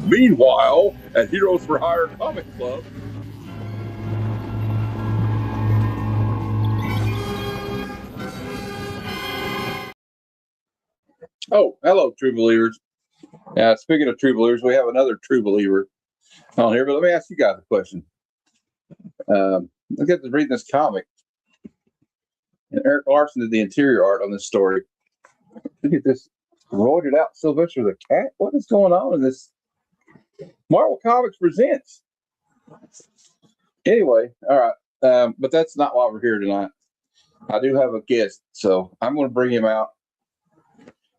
Meanwhile, at Heroes for Hire Comic Club. Oh, hello, true believers. Speaking of true believers, we have another true believer on here, but let me ask you guys a question. Look at reading this comic. And Eric Larson did the interior art on this story. Look at this roided out Sylvester the Cat. What is going on in this? Marvel Comics presents. Anyway, all right. But that's not why we're here tonight. I do have a guest, so I'm going to bring him out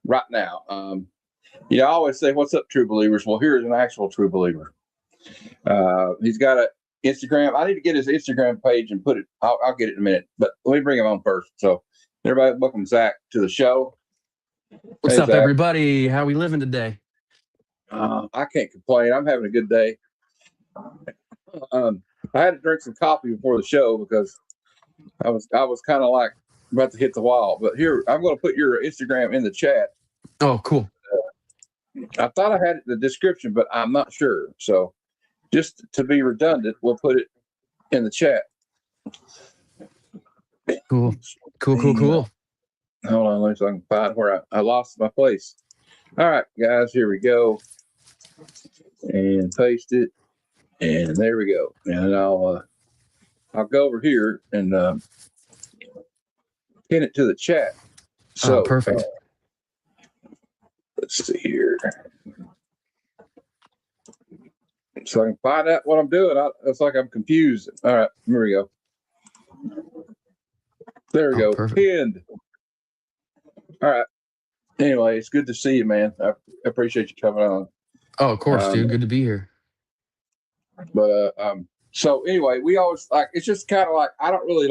right now. I always say, "What's up, true believers?" Well, here's an actual true believer. He's got an Instagram. I need to get his Instagram page and put it. I'll get it in a minute, but let me bring him on first. So, everybody, welcome Zach to the show. What's up, Zach? Everybody? How we living today? I can't complain. I'm having a good day. I had to drink some coffee before the show because I was kind of like about to hit the wall. But here, I'm going to put your Instagram in the chat. Oh, cool. I thought I had it in the description, but I'm not sure. So just to be redundant, we'll put it in the chat. Cool. Hold on, let me see if I can find where I lost my place. All right, guys, here we go. And paste it. And there we go. And I'll go over here and pin it to the chat. So perfect. Let's see here. So I can find out what I'm doing. It's like I'm confused. All right, here we go. There we go. Perfect. Pinned. All right. Anyway, it's good to see you, man. I appreciate you coming on. Oh, of course, dude. Good to be here. But so anyway, we always it's just kind of like I don't really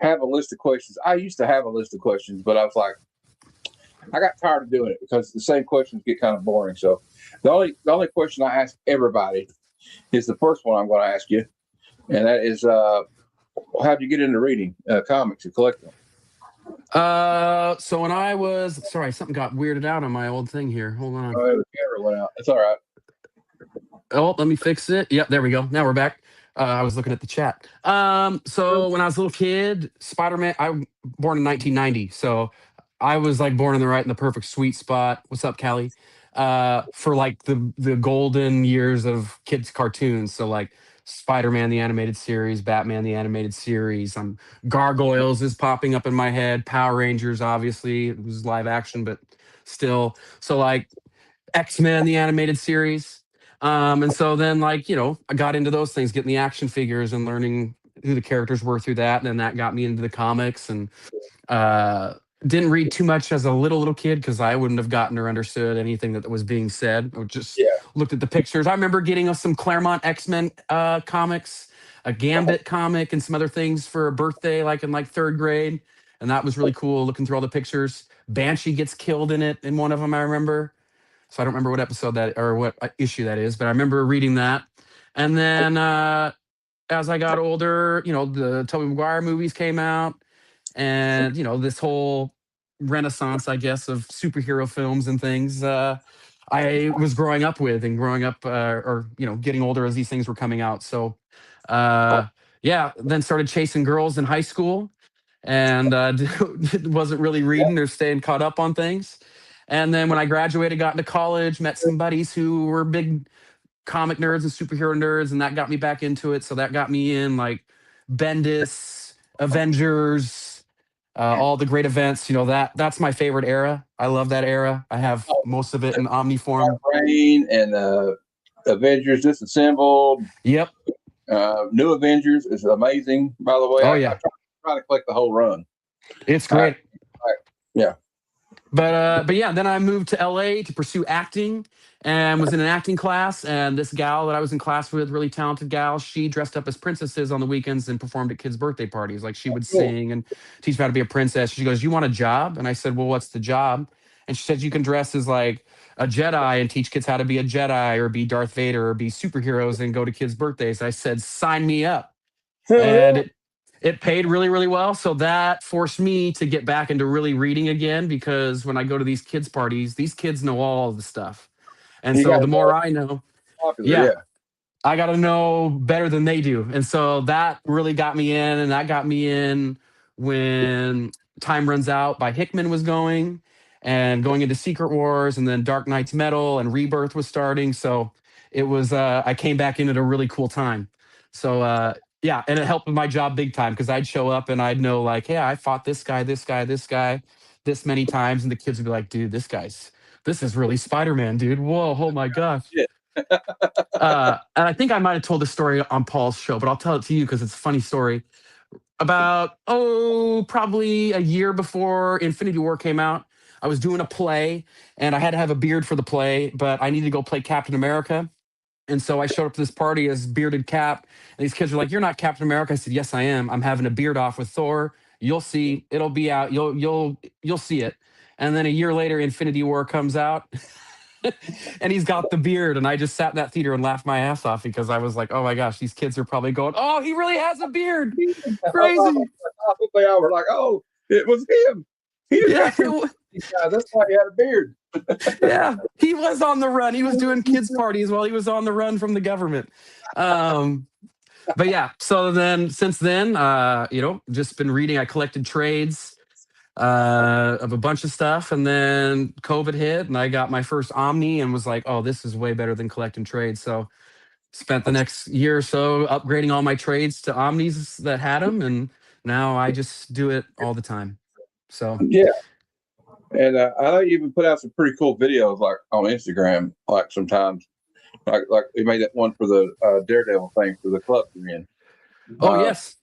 have a list of questions. I used to have a list of questions, but I was like, I got tired of doing it because the same questions get kind of boring. So the only question I ask everybody is the first one I'm going to ask you, and that is, how'd you get into reading comics and collecting them? So when I was something got weirded out on my old thing here. Hold on. Oh, the camera went out. It's all right. Oh, let me fix it. Yep, there we go. Now we're back. I was looking at the chat. So when I was a little kid, Spider-Man. I was born in 1990, so I was born in the perfect sweet spot. What's up, Callie? For the golden years of kids cartoons. So Spider-Man the animated series, Batman the animated series. Gargoyles is popping up in my head. Power Rangers, obviously, it was live action, but still. So X-Men the animated series. And so then I got into those things, getting the action figures and learning who the characters were through that. And then that got me into the comics and didn't read too much as a little kid because I wouldn't have gotten or understood anything that was being said. I just looked at the pictures. I remember getting some Claremont X-Men comics, a Gambit comic, and some other things for a birthday, in third grade. And that was really cool, looking through all the pictures. Banshee gets killed in it in one of them, I remember. So I don't remember what episode that or what issue that is, but I remember reading that. And then as I got older, the Tobey Maguire movies came out, and this whole renaissance, I guess, of superhero films and things. I was growing up or getting older as these things were coming out. So then started chasing girls in high school, and wasn't really reading or staying caught up on things. And then when I graduated, got into college, met some buddies who were big comic nerds and superhero nerds, and that got me back into it. So that got me in Bendis, Avengers, all the great events. That's my favorite era. I love that era. I have most of it in Omniform. Rain and Avengers Disassembled. Yep. New Avengers is amazing, by the way. Oh, yeah. I try to collect the whole run. It's great. Yeah. But yeah, then I moved to LA to pursue acting and was in an acting class. And this gal that I was in class with, really talented gal, she dressed up as princesses on the weekends and performed at kids' birthday parties. She would sing and teach me how to be a princess. She goes, "You want a job?" And I said, "Well, what's the job?" And she said, "You can dress as a Jedi and teach kids how to be a Jedi or be Darth Vader or be superheroes and go to kids' birthdays. I said, sign me up. And it paid really, really well. So that forced me to get back into really reading again, because when I go to these kids' parties, these kids know all the stuff. And You so got the to know more it's I know, popular, yeah, yeah. I got to know better than they do. And so that really got me in. And that got me in when Time Runs Out by Hickman was going, and going into Secret Wars, and then Dark Knight's Metal and Rebirth was starting. So it was, I came back in at a really cool time. So, yeah, and it helped with my job big time, because I'd show up and I'd know, like, hey, I fought this guy, this guy, this guy, this many times. And the kids would be like, dude, this is really Spider Man, dude. Whoa, oh my gosh. Yeah. And I think I might have told this story on Paul's show, but I'll tell it to you because it's a funny story. About, probably a year before Infinity War came out, I was doing a play and I had to have a beard for the play, but I needed to go play Captain America. And so I showed up to this party as bearded Cap, and these kids were like, "You're not Captain America." I said, "Yes, I am. I'm having a beard off with Thor. You'll see. It'll be out. You'll see it." And then a year later, Infinity War comes out, and he's got the beard, and I just sat in that theater and laughed my ass off, because I was like, "Oh my gosh, these kids are probably going, oh, he really has a beard. Crazy." They all were like, "Oh, it was him. He didn't Yeah, have to these guys. That's why he had a beard." yeah, he was on the run. He was doing kids parties while he was on the run from the government. Um, but yeah, so then since then, just been reading. I collected trades of a bunch of stuff, and then COVID hit, and I got my first Omni, and was like, "Oh, this is way better than collecting trades." So spent the next year or so upgrading all my trades to Omnis that had them, and now I just do it all the time. So Yeah. And I know you even put out some pretty cool videos, like on Instagram, like sometimes, like you made that one for the Daredevil thing for the club you're in. oh Uh, yes,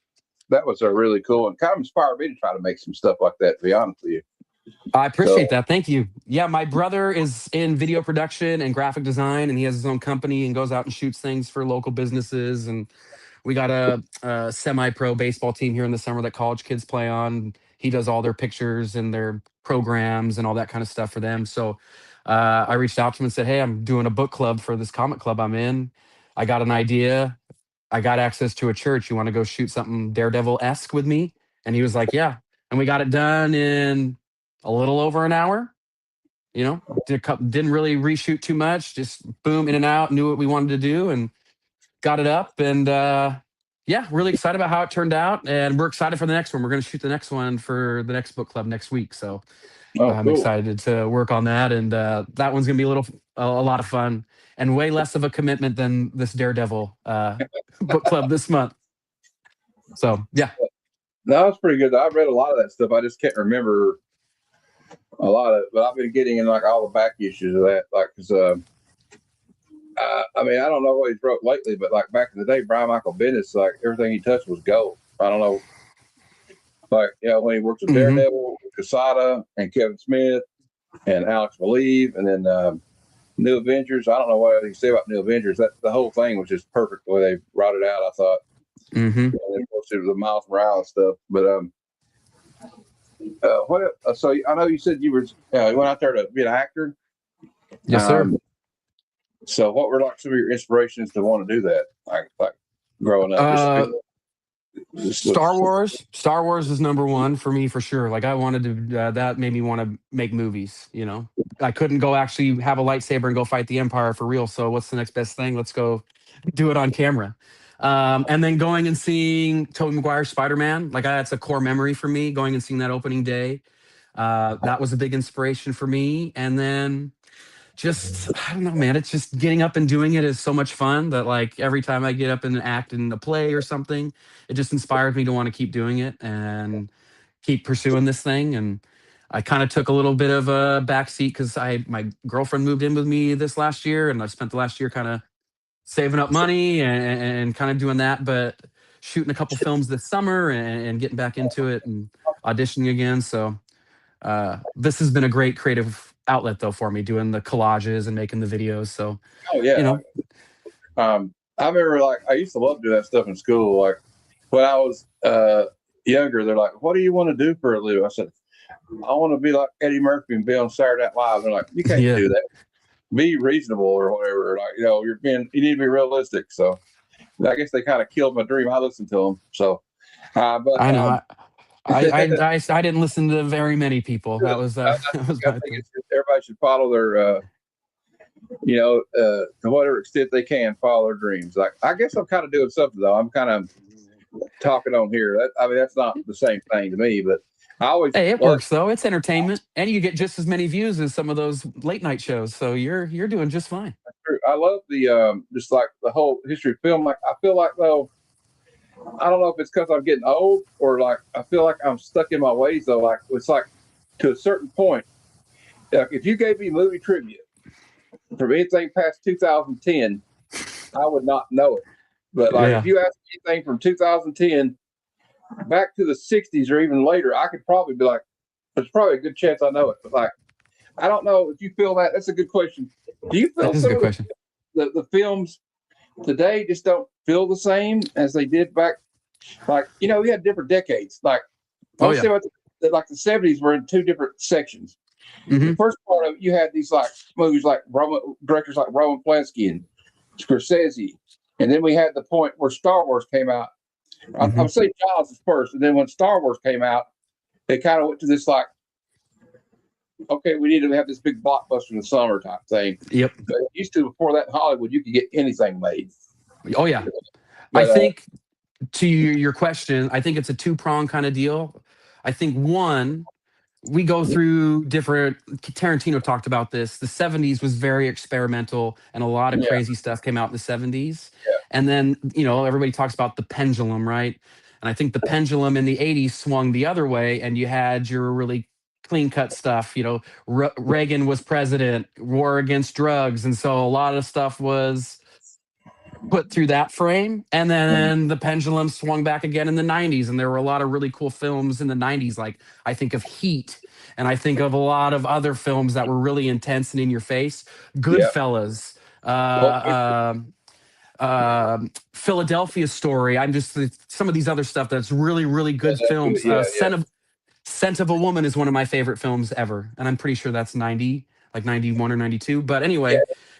that was a really cool and kind of inspired me to try to make some stuff like that. To be honest with you, I so appreciate that. Thank you. Yeah, my brother is in video production and graphic design, and he has his own company and goes out and shoots things for local businesses. And we got a semi-pro baseball team here in the summer that college kids play on. He does all their pictures and their programs and all that kind of stuff for them. So I reached out to him and said, "Hey, I'm doing a book club for this comic club I'm in. I got an idea. I got access to a church. You want to go shoot something Daredevil-esque with me?" And he was like, "Yeah." And we got it done in a little over an hour. Didn't really reshoot too much. Just boom, in and out. Knew what we wanted to do and got it up. And yeah, really excited about how it turned out. And we're excited for the next one. We're going to shoot the next one for the next book club next week. So oh, I'm cool. excited to work on that. And that one's going to be a lot of fun and way less of a commitment than this Daredevil book club this month. So yeah. No, it's pretty good. I've read a lot of that stuff. I just can't remember a lot of it, but I've been getting in like all the back issues of that, like because I mean, I don't know what he's wrote lately, but like back in the day, Brian Michael Bendis, like everything he touched was gold. I don't know, like when he worked with Hmm. Daredevil, Casada, and Kevin Smith, and Alex Maleev, and then New Avengers. I don't know what you say about New Avengers. That the whole thing was just perfect the way they brought it out. I thought. Hmm. And of course, it was the Miles Morales stuff, but what? So I know you said you were you went out there to be an actor. Yes, sir. Um, so what were like some of your inspirations to want to do that? Like growing up, Uh, just Star Wars. Star Wars is number one for me for sure. Like I wanted to. That made me want to make movies. I couldn't go actually have a lightsaber and go fight the Empire for real. So what's the next best thing? Let's go do it on camera. And then going and seeing Tobey Maguire's Spider-Man. Like that's a core memory for me. Going and seeing that opening day. That was a big inspiration for me. And then just I don't know, man. It's just getting up and doing it is so much fun that like every time I get up and act in a play or something, it just inspired me to want to keep doing it and keep pursuing this thing. And I kind of took a little bit of a backseat because my girlfriend moved in with me this last year, and I spent the last year kind of saving up money and kind of doing that, but shooting a couple films this summer and getting back into it and auditioning again. So this has been a great creative outlet though for me, doing the collages and making the videos. So, Oh you yeah. know, I remember like I used to love doing that stuff in school. Like when I was younger, they're like, "What do you want to do for a living?" I said, "I want to be like Eddie Murphy and be on Saturday Night Live." They're like, "You can't yeah, do that." be reasonable or whatever. Like, you need to be realistic. So I guess they kind of killed my dream. I listened to them. So, but I know. I didn't listen to very many people. That was I that was my think thing. everybody should follow their, to whatever extent they can, follow their dreams. Like, I guess I'm kind of doing something though. I'm kind of talking on here. That's not the same thing to me, but I always Hey, it works though. It's entertainment, and you get just as many views as some of those late night shows. So you're doing just fine. I love the just like the whole history of film. Like, I feel like though, I don't know if it's because I'm getting old or like I feel like I'm stuck in my ways though. Like, it's like to a certain point. Like, if you gave me movie trivia from anything past 2010, I would not know it. But like, if Yeah, you ask me anything from 2010 back to the 60s or even later, I could probably be like, there's probably a good chance I know it. But like, I don't know if you feel that. That's a good question. Do you feel that is a some good of question. the films today just don't feel the same as they did back? Like, we had different decades. Like, Oh let's yeah. say like the 70s were in two different sections. The Hmm. first part of it, you had these like movies like directors like Roman Polanski and Scorsese. And then we had the point where Star Wars came out. Hmm. I'm saying Jaws was first. And then when Star Wars came out, they kind of went to this like, okay, we need to have this big blockbuster in the summer type thing. Yep. But used to before that in Hollywood, you could get anything made. Oh yeah. I But think to your question, I think it's a two-prong kind of deal. I think one, we go through different. Tarantino talked about this. The 70s was very experimental, and a lot of yeah, crazy stuff came out in the 70s. yeah, And then, everybody talks about the pendulum, right? And I think the pendulum in the 80s swung the other way, and you had your really clean cut stuff. Reagan was president, war against drugs. And so a lot of stuff was put through that frame. And then the pendulum swung back again in the 90s. And there were a lot of really cool films in the 90s. Like, I think of Heat, and I think of a lot of other films that were really intense and in your face. yeah. Goodfellas, Well, uh, Philadelphia Story. I'm just some of these other stuff that's really, really good films. yeah, yeah. Scent of a Woman is one of my favorite films ever. And I'm pretty sure that's 90, like 91 or 92. But Yeah, anyway,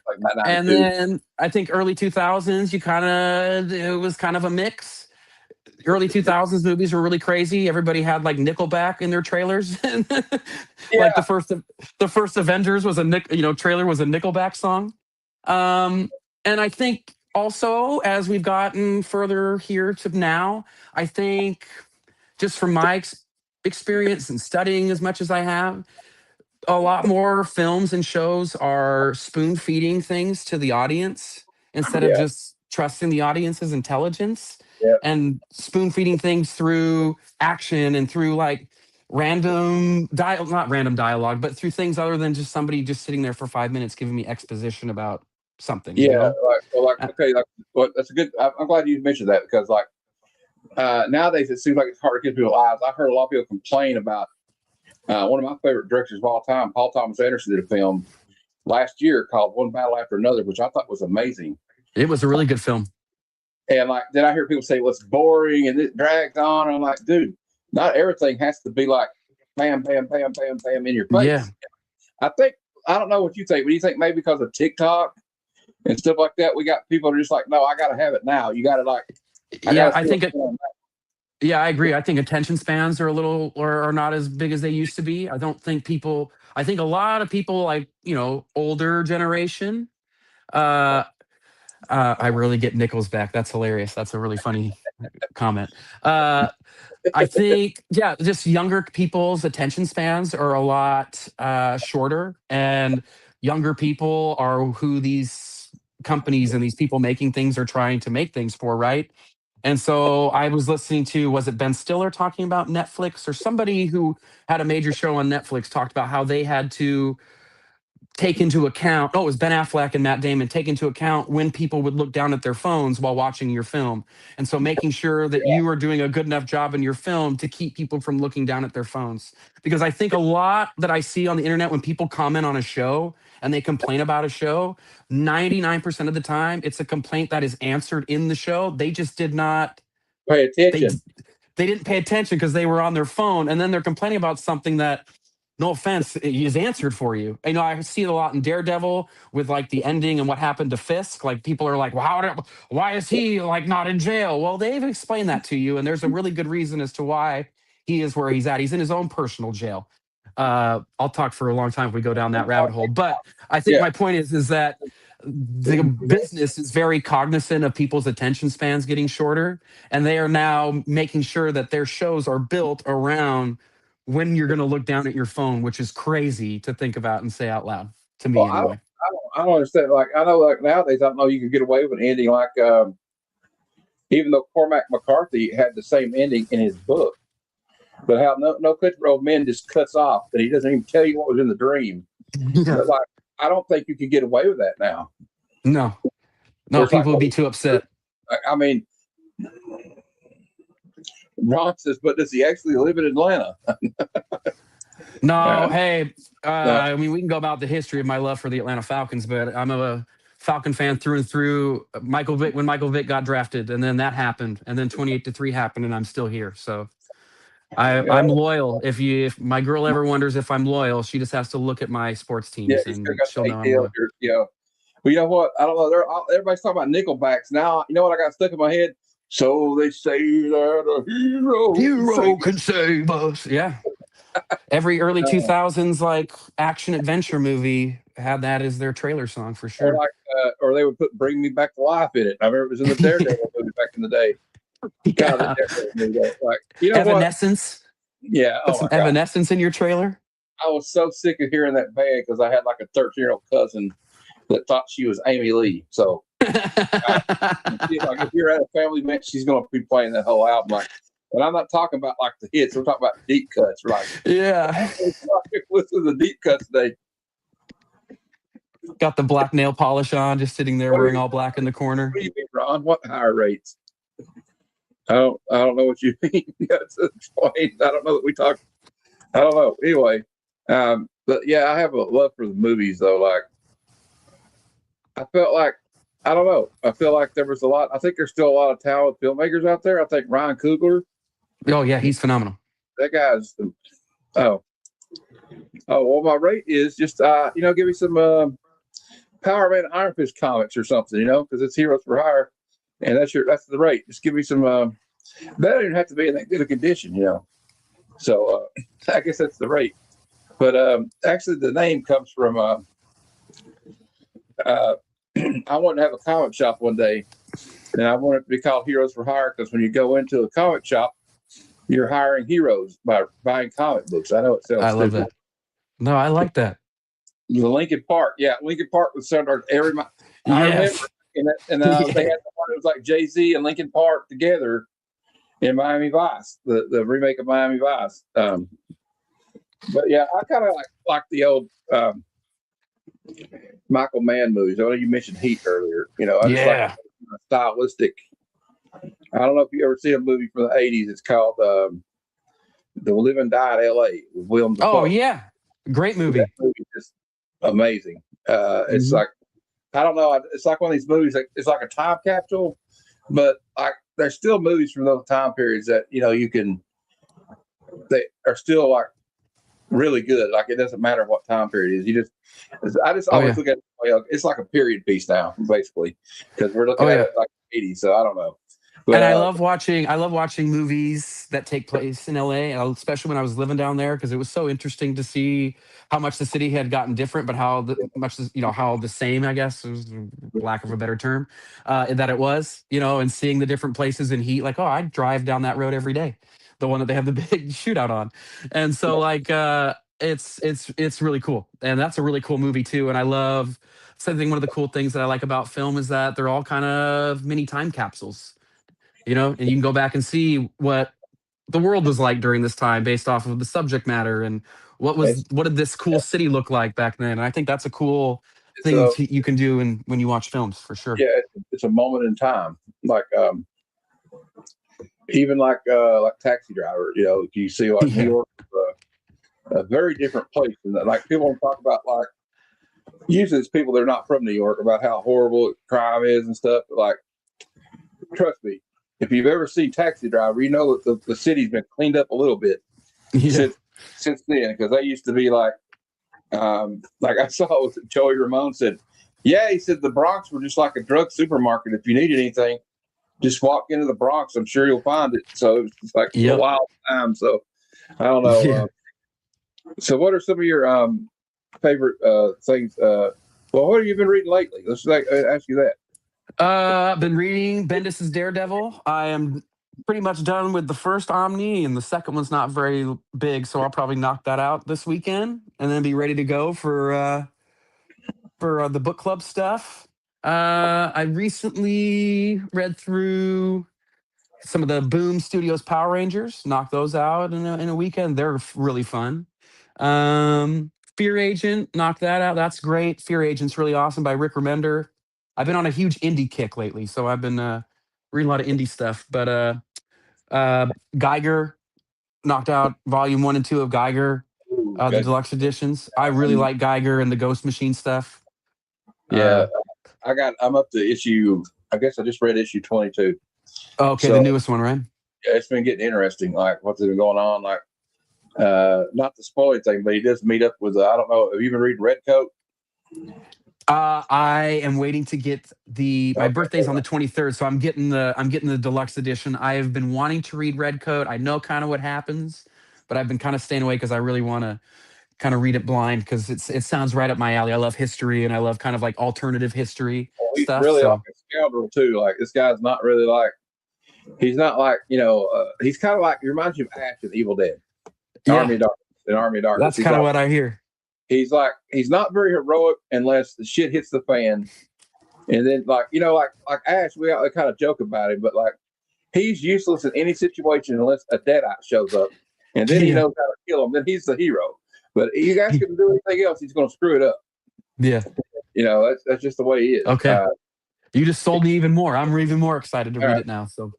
like my and 92. then I think early 2000s, it was kind of a mix. Early 2000s movies were really crazy. Everybody had like Nickelback in their trailers. Like Yeah, the first Avengers was trailer was a Nickelback song. Um, and I think also as we've gotten further here to now, I think just from my experience and studying as much as I have, a lot more films and shows are spoon feeding things to the audience instead of yeah, just trusting the audience's intelligence, yeah, and spoon feeding things through action and through like not random dialogue, but through things other than just somebody just sitting there for 5 minutes giving me exposition about something, yeah. Like, Uh, okay, like, well, that's a good. I'm glad you mentioned that because, like, nowadays it seems like it's hard to get people eyes. I've heard a lot of people complain about one of my favorite directors of all time, Paul Thomas Anderson, did a film last year called One Battle After Another, which I thought was amazing. it was a really good film. And like, then I hear people say, "Well, it's boring and it drags on." I'm like, dude, not everything has to be like, bam, bam, bam, bam, bam, in your Yeah. face. I think I don't know what you think, but do you think maybe because of TikTok and stuff like that, we got people that are just like, no, I got to have it now. You got to like, I got Yeah, to I see think what's it going on. Yeah, I agree. I think attention spans are a little or are not as big as they used to be. I think a lot of people like, older generation. Uh, I really get Nichols back. That's hilarious. That's a really funny comment. Uh, I think, yeah, just younger people's attention spans are a lot shorter, and younger people are who these companies and these people making things are trying to make things for, right? And so I was listening to, was it Ben Stiller talking about Netflix, or somebody who had a major show on Netflix talked about how they had to take into account, oh, it was Ben Affleck and Matt Damon, take into account when people would look down at their phones while watching your film. And so making sure that you are doing a good enough job in your film to keep people from looking down at their phones. Because I think a lot that I see on the internet when people comment on a show and they complain about a show, 99% of the time, it's a complaint that is answered in the show. They just did not, Pay they, attention. they didn't pay attention because they were on their phone. And then they're complaining about something that no offense, is answered for you. You know, I see it a lot in Daredevil with like the ending and what happened to Fisk. Like people are like, wow, why is he like not in jail? Well, they've explained that to you, and there's a really good reason as to why he is where he's at. He's in his own personal jail. I'll talk for a long time if we go down that rabbit hole. But I think Yeah. my point is that the business is very cognizant of people's attention spans getting shorter, and they are now making sure that their shows are built around when you're going to look down at your phone, which is crazy to think about and say out loud to Well, me anyway. I don't understand. Like I know, like nowadays, I don't know you could get away with an ending like even though Cormac McCarthy had the same ending in his book, but how no country old men just cuts off, and he doesn't even tell you what was in the dream. Yeah. But like, I don't think you could get away with that now. No, Where no, it's like, people would be too upset. I mean, Ron says, but does he actually live in Atlanta? No, hey, No. I mean, we can go about the history of my love for the Atlanta Falcons, but I'm a Falcon fan through and through. Michael Vick, when Michael Vick got drafted, and then that happened, and then 28-3 happened, and I'm still here. So I'm loyal. If my girl ever wonders if I'm loyal, she just has to look at my sports Yeah, teams, he's still and got she'll the know I'm ATL. loyal. You know, well, you know what? I don't know. Everybody's talking about Nickelbacks now. You know what I got stuck in my head? So they say that a hero can Hero save. can save us. Yeah. Every early Uh, 2000s like action adventure movie had that as their trailer song for or sure. like, or they would put "Bring Me Back to Life" in it. I remember it was in the Daredevil movie back in the day. God, the Yeah. Daredevil movie. Like, you know what? Evanescence. Yeah. Put Oh some my God. Evanescence in your trailer. I was so sick of hearing that band because I had like a 13-year-old cousin that thought she was Amy Lee. So like if you're at a family event, she's going to be playing that whole album. Like, and I'm not talking about like the hits. We're talking about deep cuts. We're like, Yeah. listen to the deep cuts today. Got the black nail polish on, just sitting there What do wearing you, all black in the corner. what do you mean, Ron? What higher rates? I don't know what you mean. That's explained. I don't know that we talked. I don't know. Anyway, but yeah, I have a love for the movies though. Like, I felt like I don't know. I feel like there was a lot. I think there's still a lot of talented filmmakers out there. I think Ryan Coogler, Oh yeah, he's phenomenal. that guy's. Oh, well, my rate is just give me some Power Man Iron Fist comics or something, because it's Heroes for Hire, and that's the rate. Just give me some. That doesn't even have to be in that good a condition. So I guess that's the rate. But actually, the name comes from. I wanted to have a comic shop one day, and I wanted it to be called Heroes for Hire because when you go into a comic shop, you're hiring heroes by buying comic books. I know it sounds I love stupid. that. No, I like that. The Lincoln Park, yeah, Lincoln Park was centered every. I remember, Yes. and they had the one that was like Jay-Z and Lincoln Park together in Miami Vice, the remake of Miami Vice. But yeah, I kind of like the old Michael Mann movies. I know you mentioned Heat earlier. I just like Yeah. stylistic. I don't know if you ever see a movie from the '80s. It's called "The Live and Die in L.A." with Willem Oh Dafoe. yeah. Great That movie. movie is amazing. It's Mhm. like I don't know. It's like one of these movies. It's like a time capsule, but like there's still movies from those time periods that you can. They are still like really good. Like it doesn't matter what time period it is. I just Oh always yeah. look at it, it's like a period piece now, basically, because we're looking Oh at yeah. it like '80s. So I don't know, but And I love watching movies that take place in LA, especially when I was living down there, because it was so interesting to see how much the city had gotten different, but how the same, I guess, is lack of a better term, that it was, and seeing the different places in heat, like, oh, I drive down that road every day, the one that they have the big shootout on. And so like it's really cool. And that's a really cool movie too. And I love something one of the cool things that I like about film is that they're all kind of mini time capsules, and you can go back and see what the world was like during this time based off of the subject matter and it's what did this cool city look like back then. And I think that's a cool it's thing a you can do when you watch films for sure. yeah, it's a moment in time. Like even like Taxi Driver. You see like New Yeah. York, a very different place, and like people want to talk about like usually it's people that are not from New York about how horrible crime is and stuff. But like, trust me, if you've ever seen Taxi Driver, you know that the city's been cleaned up a little bit Yeah. since since then, because they used to be like I saw it was Joey Ramone said, yeah, he said the Bronx were just like a drug supermarket. If you need anything, just walk into the Bronx. I'm sure you'll find it. So it was just like a wild time. So I don't know. Yeah. So what are some of your favorite things? Well, what have you been reading lately? Let's ask you that. I've been reading Bendis's Daredevil. I am pretty much done with the first Omni, and the second one's not very big, so I'll probably knock that out this weekend, and then be ready to go for the book club stuff. I recently read through some of the Boom Studios Power Rangers, knocked those out in a weekend. They're really fun. Fear Agent, knocked that out. That's great. Fear Agent's really awesome by Rick Remender. I've been on a huge indie kick lately, so I've been reading a lot of indie stuff. But Geiger, knocked out volume 1 and 2 of Geiger, Ooh, the good. deluxe editions. I really like Geiger and the Ghost Machine stuff. Yeah, I'm up to issue. I guess I just read issue 22. Okay, So, the newest one, right? Yeah, it's been getting interesting. Like what's been going on. Like not the spoiler thing, but he does meet up with. I don't know. Have you been reading Redcoat? I am waiting to get my birthday's on the 23rd, so I'm getting the deluxe edition. I have been wanting to read Redcoat. I know kind of what happens, but I've been kind of staying away because I really want to kind of read it blind because it sounds right up my alley. I love history and I love kind of like alternative history He's stuff. really So like a scoundrel too. Like this guy's not really like. He's not like he's kind of like he reminds you of Ash in Evil Dead, Army of Darkness. That's kind of what I hear. He's not very heroic unless the shit hits the fan, and then like Ash, we kind of joke about him, but like he's useless in any situation unless a Deadite shows up, and then he knows how to kill him. Then he's the hero. But you guys can do anything else, he's going to screw it up. Yeah, that's just the way he is. Okay, you just sold me even more. I'm even more excited to read it now. So,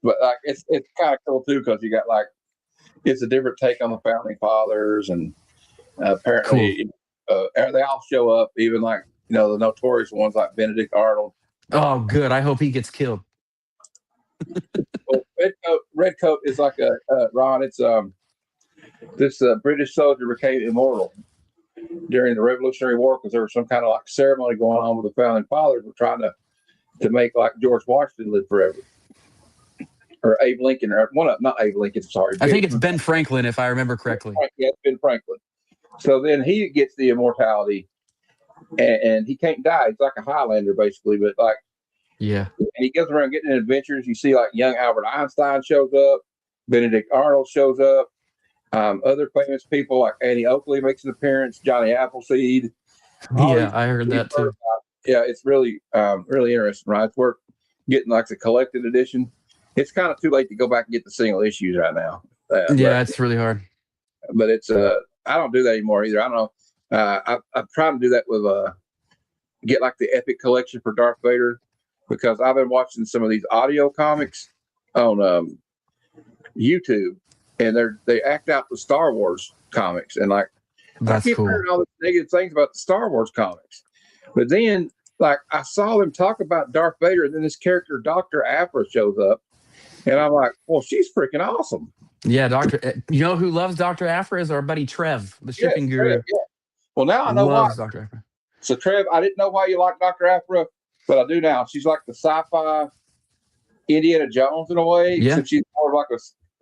but like it's kind of cool too because you got like it's a different take on the founding fathers, and apparently they all show up, even like the notorious ones like Benedict Arnold. Oh, good. I hope he gets killed. Well, Redcoat is like Ron. It's this British soldier became immortal during the Revolutionary War because there was some kind of like ceremony going on with the founding fathers. We're trying to make like George Washington live forever, or Abe Lincoln, or not Abe Lincoln. Sorry, I think it's Ben Franklin, if I remember correctly. Yeah, it's Ben Franklin. So then he gets the immortality, and he can't die. He's like a Highlander basically, but like and he goes around getting in adventures. You see like young Albert Einstein shows up, Benedict Arnold shows up. Other famous people like Annie Oakley makes an appearance, Johnny Appleseed. I heard that too. Yeah, it's really interesting, right? It's worth getting like the collected edition. It's kind of too late to go back and get the single issues right now. It's really hard. But it's I don't do that anymore either. I don't know. I'm trying to do that with get like the Epic collection for Darth Vader because I've been watching some of these audio comics on YouTube. And they act out the Star Wars comics, and like that's I keep hearing all the negative things about the Star Wars comics, but then like I saw them talk about Darth Vader, and then this character Dr. Aphra shows up, and I'm like, well, she's freaking awesome. Yeah, Doctor. You know who loves Dr. Aphra is our buddy Trev, the shipping guru. Trev, yeah. Well, now I know why. Dr. Aphra. So Trev, I didn't know why you like Dr. Aphra, but I do now. She's like the sci-fi Indiana Jones in a way. Yeah, except she's more like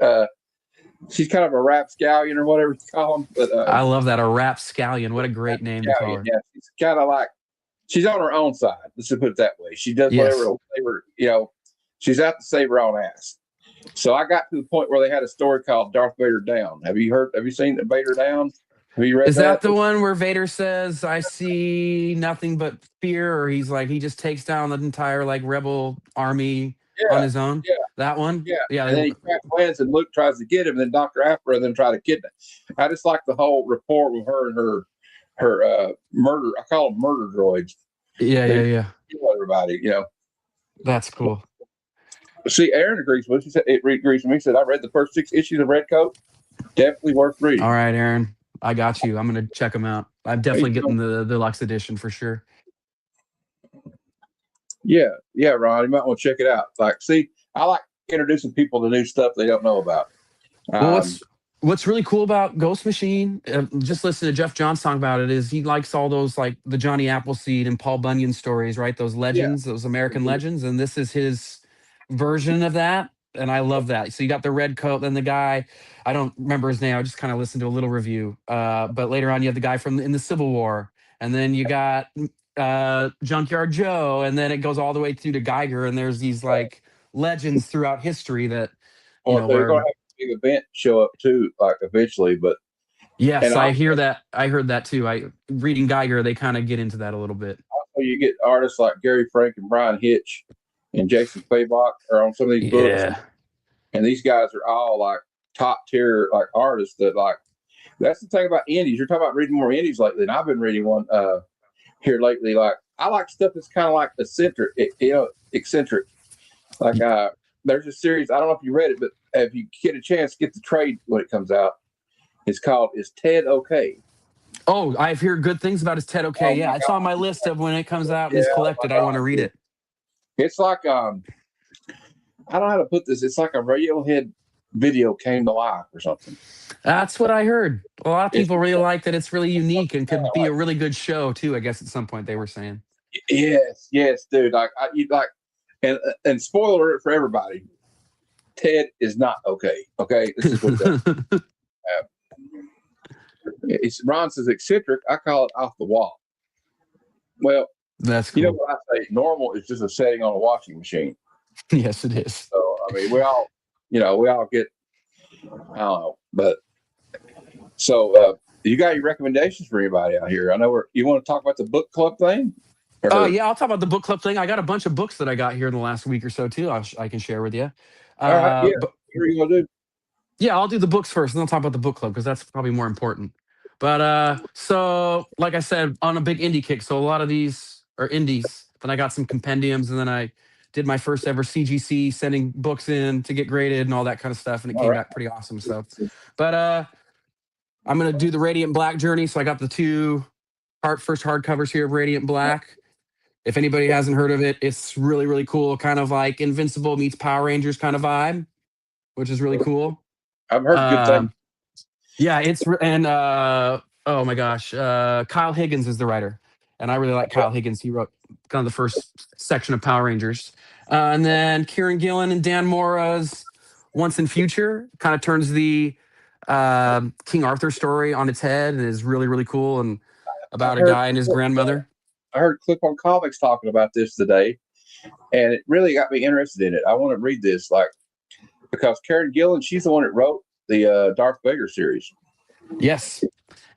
a she's kind of a rapscallion or whatever you call them. But I love that, a rapscallion. What a great name to call her. Yeah, she's kind of like she's on her own side. Let's just put it that way. She does whatever. She's out to save her own ass. So I got to the point where they had a story called Darth Vader Down. Have you seen the Vader Down? Have you read Is that the one where Vader says, "I see nothing but fear," or he's like he just takes down the entire like rebel army on his own? Yeah. That one? Yeah. And then he plans and Luke tries to get him, and then Dr. Aphra then try to kidnap. I just like the whole rapport with her and her murder. I call them murder droids. Yeah. Kill everybody, That's cool. See, Aaron agrees with me. He said it agrees with me. He said I read the first 6 issues of Redcoat. Definitely worth reading. All right, Aaron. I got you. I'm gonna check them out. I'm definitely getting the deluxe edition for sure. Yeah, Ron, you might want to check it out. Like, see, I like introducing people to new stuff they don't know about. What's really cool about Ghost Machine, just listen to Jeff Johns talk about it, is he likes all those like the Johnny Appleseed and Paul Bunyan stories, right? Those Yeah. legends, those American legends, and this is his version of that, and I love that. So you got the red coat, then the guy, I don't remember his name. I just kind of listened to a little review. But later on, you have the guy from in the Civil War, and then you got Junkyard Joe, and then it goes all the way through to Geiger, and there's these like legends throughout history that Well, they're where going to have a big event show up too, like eventually. But yes, and I also, hear that. I heard that too. I reading Geiger, they kind of get into that a little bit. you get artists like Gary Frank and Brian Hitch and Jason Claybach are on some of these books, Yeah. and these guys are all like top tier like artists that like. That's the thing about indies. You're talking about reading more indies lately, and I've been reading one here lately. Like I like stuff that's kind of like eccentric. Like there's a series. I don't know if you read it, but if you get a chance, get the trade when it comes out. It's called "Is Ted Okay?" Oh, I've heard good things about his Ted Okay. Oh Yeah, my it's on my list of when it comes out and yeah, is oh my collected. I want to god, read dude. it. It's like I don't know how to put this. It's like a Radiohead video came to life or something. That's what I heard. A lot of It's people really like that. It's really unique and could be like a really good show too. I guess at some point they were saying. yes, dude. Like you like, and spoiler alert for everybody. Ted is not okay. Okay, this is what it's. Ron says eccentric. I call it off the wall. Well, That's you know cool. what I say? Normal is just a setting on a washing machine. Yes, it is. So I mean, we all get. I don't know, but so you got any recommendations for anybody out here? I know you want to talk about the book club thing. Yeah, I'll talk about the book club thing. I got a bunch of books that I got here in the last week or so too. I can share with you. All right, yeah. But What are you gonna do? yeah, I'll do the books first, and then I'll talk about the book club because that's probably more important. But so like I said, on a big indie kick, so a lot of these are indies. Then I got some compendiums, and then I did my first ever CGC, sending books in to get graded and all that kind of stuff, and it All came right. back pretty awesome. So, but I'm gonna do the Radiant Black journey. So I got the two first hardcovers here of Radiant Black. If anybody hasn't heard of it, it's really really cool, kind of like Invincible meets Power Rangers kind of vibe, which is really cool. I've heard good things. Um, Yeah, and oh my gosh, Kyle Higgins is the writer, and I really like Kyle Higgins. He wrote kind of the first section of Power Rangers, and then Kieran Gillen and Dan Mora's Once and Future kind of turns the King Arthur story on its head and is really really cool and I about a heard guy and his grandmother. I heard Clip on Comics talking about this today, and it really got me interested in it. I want to read this, like because Karen Gillan, she's the one that wrote the Darth Vader series. Yes,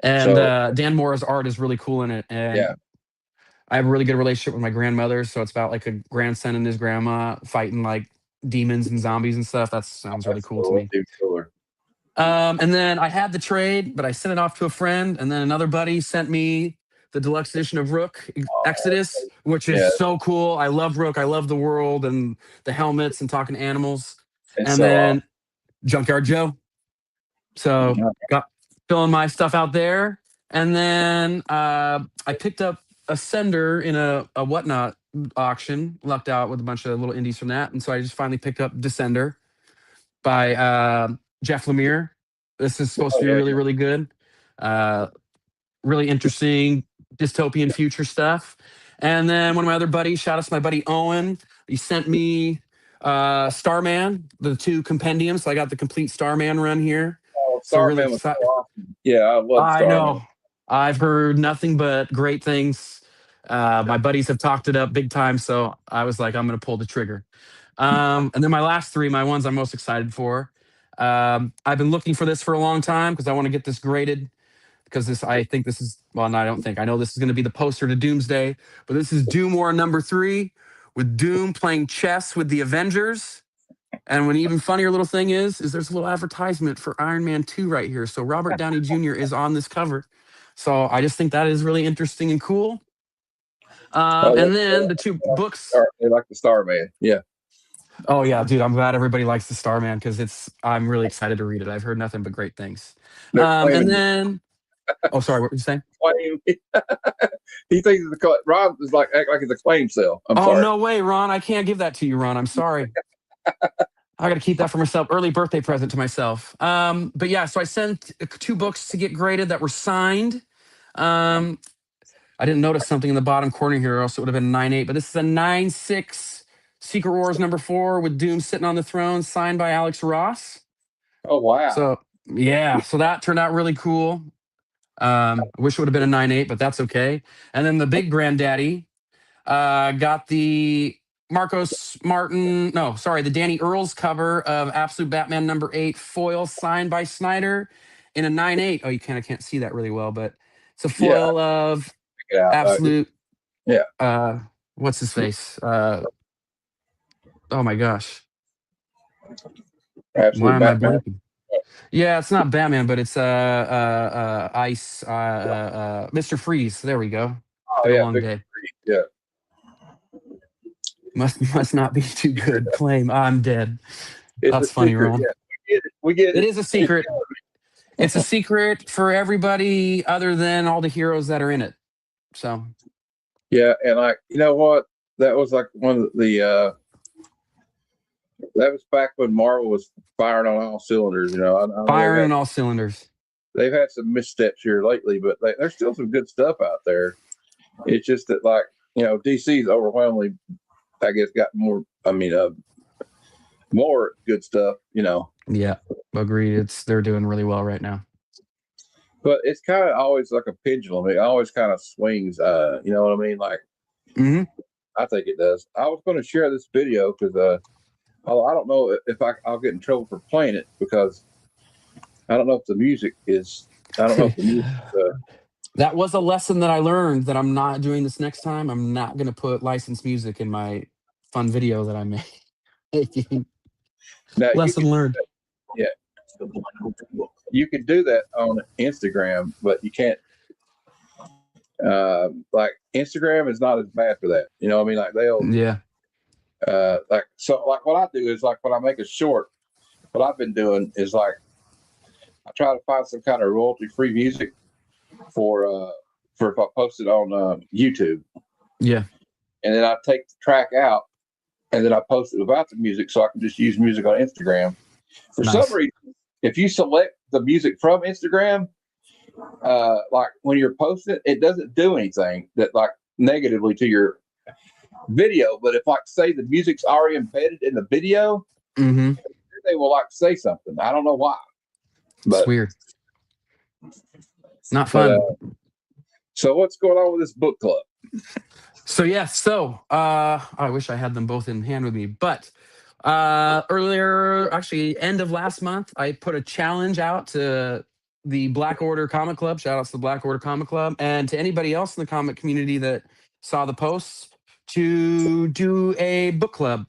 and So Dan Mora's art is really cool in it, and yeah, I have a really good relationship with my grandmother, so it's about like a grandson and his grandma fighting like demons and zombies and stuff. That sounds really that's cool to cool. me. Dude, cooler. And then I had the trade, but I sent it off to a friend, and then another buddy sent me the deluxe edition of Rook Exodus, which is Yeah, so cool. I love Rook. I love the world and the helmets and talking animals. it's And so then Junkyard Joe. So got filling my stuff out there. And then I picked up a sender in a whatnot auction, lucked out with a bunch of little indies from that. And so I just finally picked up Descender by Jeff Lemire. This is supposed to be yeah, really, really good. Uh, really interesting dystopian future stuff. And then one of my other buddies, shout out to my buddy Owen, he sent me Starman, the two compendiums. So I got the complete Starman run here. oh, So really Starman was so excited. awesome. Yeah, I love I Starman. know. I've heard nothing but great things. My buddies have talked it up big time, so I was like, I'm going to pull the trigger. And then my last three, my ones I'm most excited for. I've been looking for this for a long time because I want to get this graded. Because I think this is well, no, I don't think I know this is going to be the poster to Doomsday, but this is Doom War #3 with Doom playing chess with the Avengers. And an even funnier little thing is there's a little advertisement for Iron Man 2 right here. So Robert Downey Jr. is on this cover. So I just think that is really interesting and cool. Oh, And then the two books. they like the Starman. Yeah, Oh yeah, dude, I'm glad everybody likes the Starman because I'm really excited to read it. I've heard nothing but great things. they're And claiming then oh sorry, what were you saying? claim. He thinks Rob is like act like it's a claim sale. I'm Oh sorry. no way, Ron. I can't give that to you, Ron. I'm sorry. I got to keep that for myself. Early birthday present to myself. But yeah, so I sent 2 books to get graded that were signed. Um, I didn't notice something in the bottom corner here, or else it would have been 9-8. But this is a 9-6 Secret Wars #4 with Doom sitting on the throne, signed by Alex Ross. Oh wow. So yeah, so that turned out really cool. I wish it would have been a 9-8, but that's okay. And then the big granddaddy got the Marcos Martin, no, sorry, the Danny Earls cover of Absolute Batman #8 foil signed by Snyder in a 9-8. Oh, you kind of can't see that really well, but it's a Yeah. foil of Yeah. Absolute. Yeah. What's his face? Oh my gosh, why Absolute am I Batman. blanking? Yeah, it's not Batman, but it's Ice Mr. Freeze. There we go. Oh Been a yeah, long Victor day. Freeze. Yeah. Must not be too good. Claim I'm dead. It's a That's funny, secret. Ron. Yeah. We get it. We get It it. is a secret. It's a secret for everybody other than all the heroes that are in it. So Yeah, and like you know what? That was like one of the that was back when Marvel was firing on all cylinders. You know, I know firing on all cylinders. they've had some missteps here lately, but there's still some good stuff out there. It's just that like DC's overwhelmingly, I guess, got more. I mean, more good stuff. Yeah, agreed. They're doing really well right now. But it's kind of always like a pendulum. It always kind of swings. You know what I mean? Like, I think it does. I was going to share this video because I don't know if I'll get in trouble for playing it because I don't know if the music is. I don't know if the music. That was a lesson that I learned that I'm not doing this next time. I'm not going to put licensed music in my fun video that I'm making. Now Lesson learned. Yeah, you can do that on Instagram, but you can't. Like Instagram is not as bad for that. You know what I mean? Like they'll. Yeah. Like what I do is like when I make a short, what I've been doing is like I try to find some kind of royalty free music for if I post it on YouTube. Yeah. And then I take the track out and then I post it without the music so I can just use music on Instagram. For some reason, if you select the music from Instagram, like when you're posting it, it doesn't do anything that like negatively to your video. But if like say the music's already embedded in the video, they will like say something. I don't know why. But it's weird. Not fun. So what's going on with this book club? I wish I had them both in hand with me, but earlier, actually end of last month, I put a challenge out to the Black Order Comic Club. Shout out to the Black Order Comic Club and to anybody else in the comic community that saw the posts to do a book club.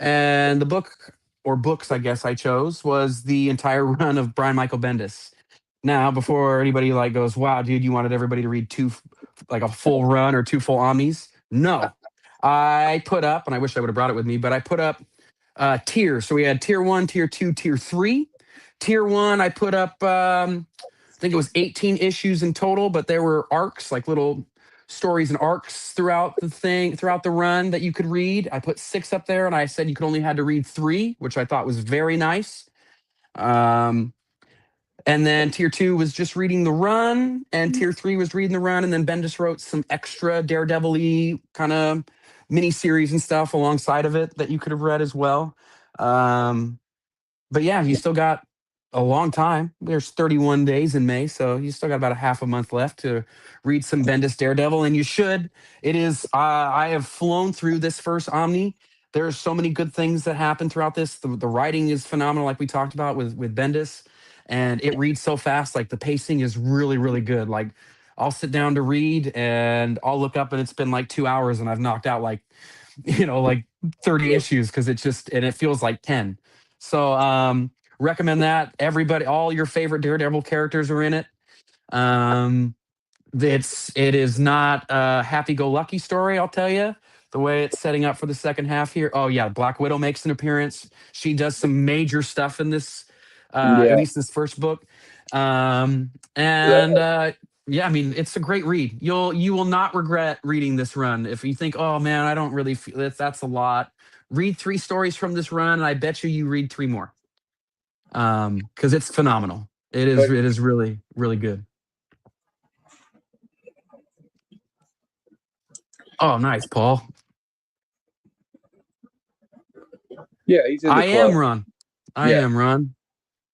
And the book or books, I guess I chose was the entire run of Brian Michael Bendis. Now, before anybody like goes, wow, dude, you wanted everybody to read like a full run or 2 full omnis? No, I put up, and I wish I would have brought it with me, but I put up tiers. So we had tier 1, tier 2, tier 3. Tier 1, I put up, I think it was 18 issues in total, but there were arcs, like little stories and arcs throughout the run that you could read. I put 6 up there, and I said you could only had to read 3, which I thought was very nice. And then tier 2 was just reading the run, and tier 3 was reading the run. And then Bendis wrote some extra Daredevil-y kind of mini series and stuff alongside of it that you could have read as well. But yeah, you still got a long time. There's 31 days in May, so you still got about a half a month left to read some Bendis Daredevil, and you should. It is. I have flown through this first Omni. There's so many good things that happen throughout this. The writing is phenomenal, like we talked about with Bendis, and it reads so fast. Like the pacing is really, really good. Like I'll sit down to read, and I'll look up, and it's been like 2 hours, and I've knocked out like 30 issues because it feels like 10. So recommend that. Everybody, all your favorite Daredevil characters are in it. It is not a happy-go-lucky story, I'll tell you. The way it's setting up for the second half here. Oh yeah, Black Widow makes an appearance. She does some major stuff in this, at least this first book. Yeah, I mean, it's a great read. You will not regret reading this run. If you think, oh man, I don't really feel it, that's a lot. read 3 stories from this run, and I bet you read 3 more. Because it's phenomenal. It is really, really good. Oh, nice, Paul. Yeah, he's in the club. I am Ron.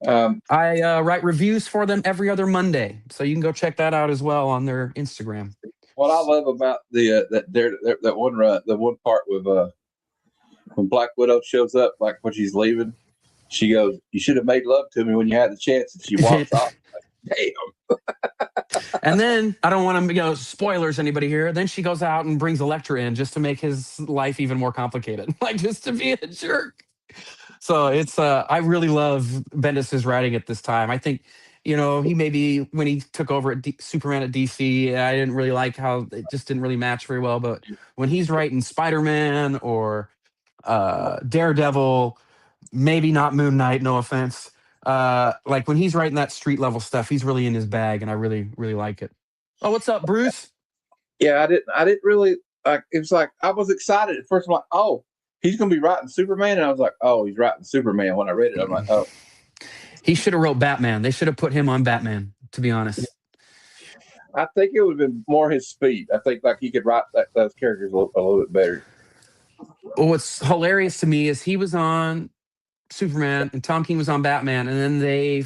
Um, I write reviews for them every other Monday, so you can go check that out as well on their Instagram. what I love about the that one run, the one part with when Black Widow shows up, like when she's leaving, she goes, "You should have made love to me when you had the chance," and she walks off. Like, damn. And then I don't want to, spoilers anybody here. Then she goes out and brings Elektra in just to make his life even more complicated, like just to be a jerk. So it's I really love Bendis's writing at this time. I think he maybe when he took over at Superman at DC, I didn't really like how it just didn't really match very well. But when he's writing Spider-Man or Daredevil, maybe not Moon Knight, no offense. Like when he's writing that street level stuff, he's really in his bag, and I really, really like it. Oh, what's up, Bruce? Yeah, I didn't really like. It was like I was excited at first. I'm like, oh, he's gonna be writing Superman, and I was like, oh, he's writing Superman. When I read it, I'm like, oh, he should have wrote Batman. They should have put him on Batman. To be honest, I think it would have been more his speed. I think like he could write those characters a little bit better. Well, what's hilarious to me is he was on Superman and Tom King was on Batman, and then they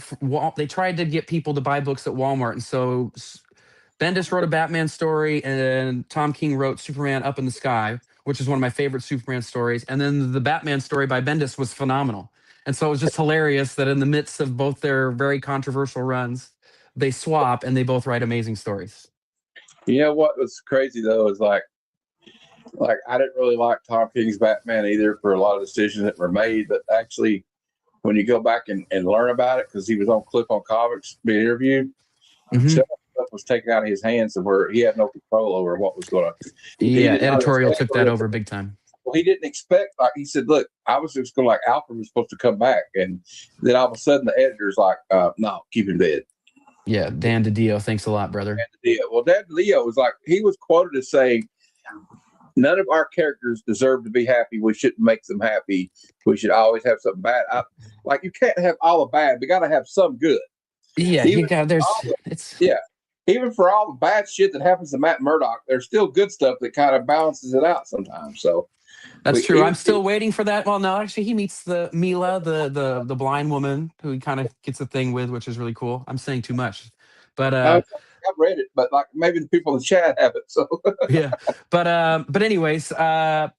tried to get people to buy books at Walmart, and so Bendis wrote a Batman story, and Tom King wrote Superman Up in the Sky, which is one of my favorite Superman stories, and then the Batman story by Bendis was phenomenal, and so it was just hilarious that in the midst of both their very controversial runs, they swap and they both write amazing stories. You know what was crazy though is like I didn't really like Tom King's Batman either for a lot of decisions that were made, but actually when you go back and learn about it, because he was on Clip on Comics being interviewed, stuff was taken out of his hands to where he had no control over what was going on. Yeah, editorial took that over big time. Well, he didn't expect, like he said, look, I was just going to, like, Alfred was supposed to come back, and then all of a sudden the editor's like, no, keep him dead. Yeah, Dan DiDio, thanks a lot, brother. Well, Dan DiDio was like, he was quoted as saying, none of our characters deserve to be happy. We shouldn't make them happy. We should always have something bad. Like, you can't have all the bad. We got to have some good. Yeah, even for all the bad shit that happens to Matt Murdock, there's still good stuff that kind of balances it out sometimes. So that's true. I'm still waiting for that. Well, no, actually, he meets the Mila, the blind woman who he kind of gets a thing with, which is really cool. I'm saying too much, but I've read it, but like maybe the people in the chat have it. So yeah, but anyways,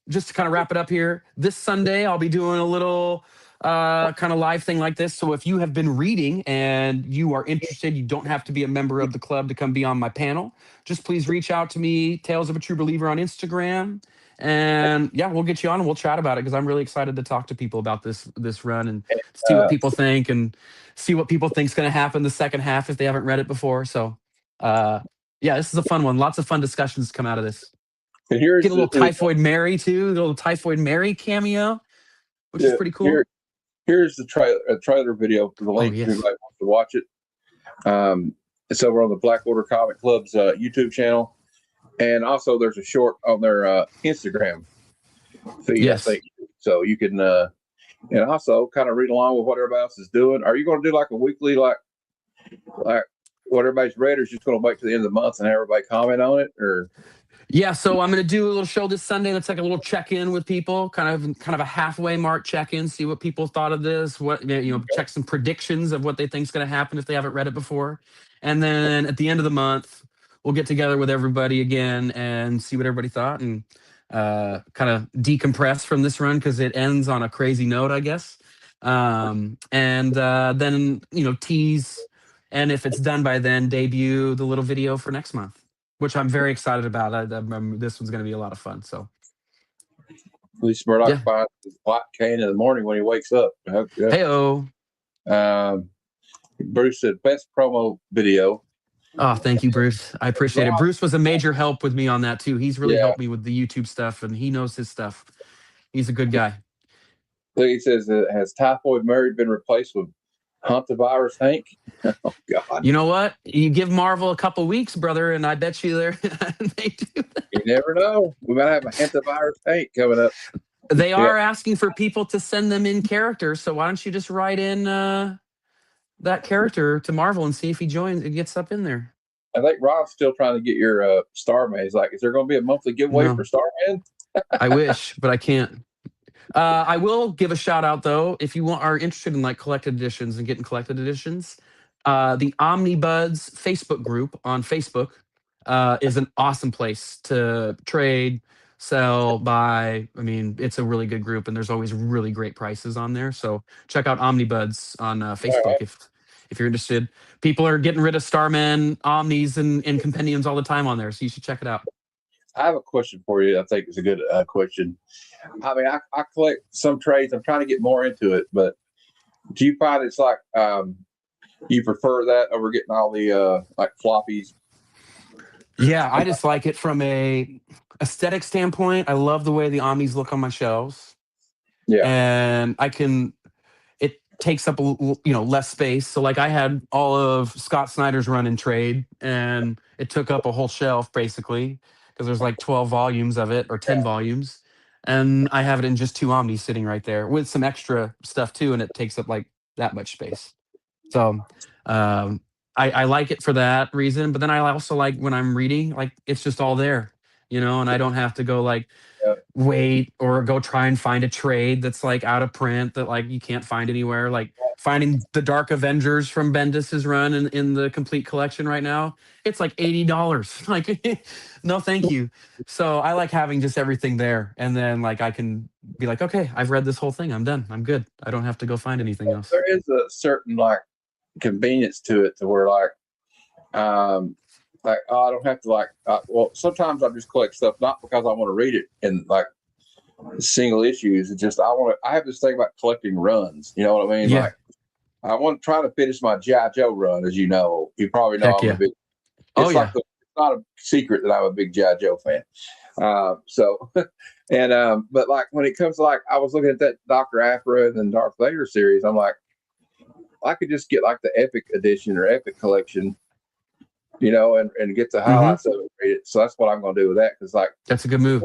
just to kind of wrap it up here, this Sunday I'll be doing a little kind of live thing like this. So if you have been reading and you are interested, you don't have to be a member of the club to come be on my panel. Just please reach out to me, Tales of a True Believer on Instagram. And yeah, we'll get you on and we'll chat about it because I'm really excited to talk to people about this run and see what people think and see what people think is going to happen the second half if they haven't read it before. So yeah, this is a fun one. Lots of fun discussions come out of this. And here's get a little Typhoid Mary too, a little Typhoid Mary cameo, which is pretty cool. Here's the trailer video for the link if anybody wants to watch it. It's over on the Black Order Comic Club's YouTube channel. And also there's a short on their Instagram feed, I think. So you can and also kind of read along with what everybody else is doing. Are you going to do like a weekly like what everybody's read, or is just going to wait to the end of the month and have everybody comment on it? Or yeah, so I'm going to do a little show this Sunday that's like a little check-in with people, kind of a halfway mark check-in, see what people thought of this, check some predictions of what they think is going to happen if they haven't read it before. And then at the end of the month, we'll get together with everybody again and see what everybody thought and kind of decompress from this run because it ends on a crazy note, I guess. And then, tease, and if it's done by then, debut the little video for next month, which I'm very excited about. This one's going to be a lot of fun. So, at least Murdoch finds his black cane in the morning when he wakes up. Hey-o. Bruce said best promo video. Oh, thank you, Bruce. I appreciate it. Bruce was a major help with me on that too. He's really helped me with the YouTube stuff, and he knows his stuff. He's a good guy. He says, has Typhoid Mary been replaced with Hantavirus Hank? Oh God! You know what? You give Marvel a couple weeks, brother, and I bet you they do that. You never know. We might have a Hantavirus Hank coming up. They Yeah, are asking for people to send them in characters, so why don't you just write in that character to Marvel and see if he joins and gets up in there? I think Rob's still trying to get your Starman. He's like, is there going to be a monthly giveaway for No, Starman? I wish, but I can't. I will give a shout out though, if you are interested in like collected editions and getting collected editions. The Omnibuds Facebook group on Facebook is an awesome place to trade, sell, buy. I mean, it's a really good group, and there's always really great prices on there. So check out Omnibuds on All Facebook right. if you're interested. People are getting rid of Starman, Omnis, and compendiums all the time on there, so you should check it out. I have a question for you. I think it's a good question. I mean, I collect some trades. I'm trying to get more into it, but do you find it's like you prefer that over getting all the like floppies? Yeah, I just like it from a aesthetic standpoint. I love the way the Omnis look on my shelves, Yeah, and it takes up less space. So like I had all of Scott Snyder's run in trade, and it took up a whole shelf basically because there's like 12 volumes of it or 10 volumes, and I have it in just two Omnis sitting right there with some extra stuff too, and it takes up like that much space. So um, I like it for that reason. But then I also like when I'm reading, like it's just all there, and I don't have to go like yeah, wait or go try and find a trade that's like out of print that like you can't find anywhere. Like finding the Dark Avengers from Bendis's run in the complete collection right now, it's like $80. Like, no, thank you. So I like having just everything there, and then like I can be like, okay, I've read this whole thing. I'm done. I'm good. I don't have to go find anything else. there is a certain like convenience to it to where um like oh, I don't have to like well sometimes I just collect stuff not because I want to read it in like single issues. It's just I have this thing about collecting runs. You know what I mean? Yeah. Like I want to try to finish my G.I. Joe run, as you know. You probably know Heck I'm a yeah. big. Oh It's like yeah. it's not a secret that I'm a big G.I. Joe fan. So, and but like when it comes to like I was looking at that Doctor Aphra and then Darth Vader series, I'm like I could just get like the Epic edition or Epic collection, and get the Hmm. highlights of it. Read it. So that's what I'm going to do with that because like That's a good move.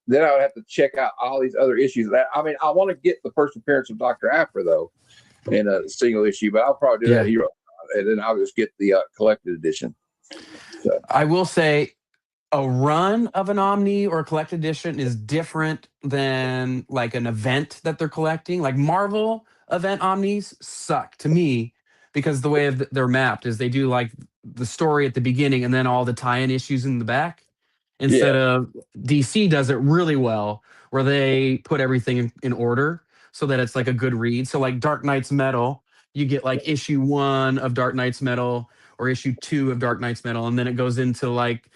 then I would have to check out all these other issues. I mean, I want to get the first appearance of Doctor Aphra though in a single issue, but I'll probably do that Yeah. hero, and then I'll just get the collected edition. So, I will say a run of an Omni or a collected edition is different than like an event that they're collecting. Like Marvel event Omnis suck to me because the way they're mapped is they do like the story at the beginning and then all the tie-in issues in the back. yeah, Instead of DC does it really well, where they put everything in order so that it's like a good read. So like Dark Knight's Metal, you get like issue 1 of Dark Knight's Metal or issue 2 of Dark Knight's Metal, and then it goes into like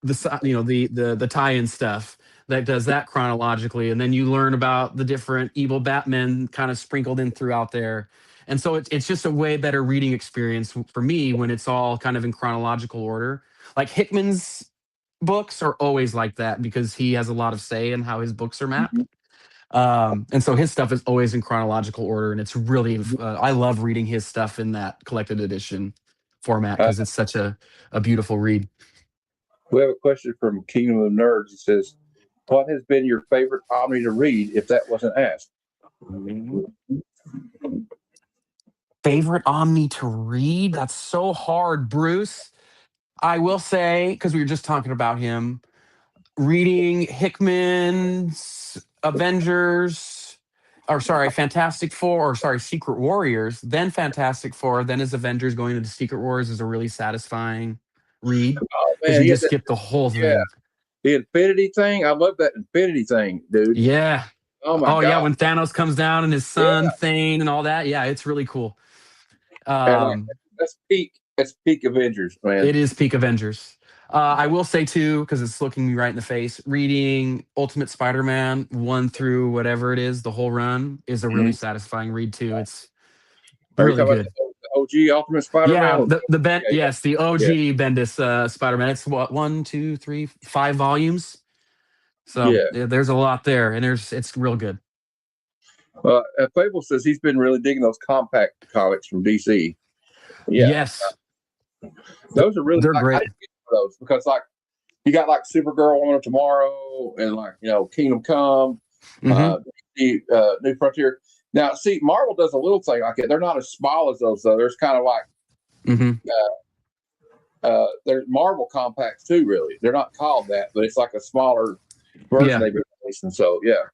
the tie-in stuff that does that chronologically, and then you learn about the different evil Batmen kind of sprinkled in throughout there. And so it's just a way better reading experience for me when it's all kind of in chronological order. Like Hickman's books are always like that because he has a lot of say in how his books are mapped. And so his stuff is always in chronological order, and it's really I love reading his stuff in that collected edition format uh, because it's such a beautiful read. we have a question from Kingdom of Nerds. It says, "What has been your favorite Omni to read?" If that wasn't asked, Favorite Omni to read? That's so hard, Bruce. I will say, because we were just talking about him, reading Hickman's Avengers, or sorry, Fantastic Four, or sorry, Secret Warriors, then Fantastic Four, then his Avengers going into Secret Wars is a really satisfying read oh because man, you he had just that. get the whole Yeah, thing. the Infinity thing. I love that Infinity thing, dude. Yeah. Oh my Oh yeah, god. when Thanos comes down and his son Yeah, Thane and all that. Yeah, it's really cool. and like Um, that's peak. That's peak Avengers, man. It is peak Avengers. I will say too, because it's looking me right in the face. Reading Ultimate Spider-Man 1 through whatever it is, the whole run is a really Mhm. satisfying read too. It's Are you really talking about good. the OG Ultimate Yeah, Spider-Man? the Ben, Yeah, yes, the yeah, OG Bendis Spider-Man. It's what, one, two, three, 5 volumes. So yeah. yeah, there's a lot there, and it's real good. Fable says he's been really digging those compact comics from DC. Yeah, Yes, those are really they're like I great. didn't get those because like you got like Supergirl, Woman of Tomorrow, and like Kingdom Come. Mm-hmm. The New Frontier. Now, see, Marvel does a little thing like it. They're not as small as those though. There's kind of like Mm-hmm. there's Marvel compacts too. Really, they're not called that, but it's like a smaller version Yeah. they've been releasing. So yeah,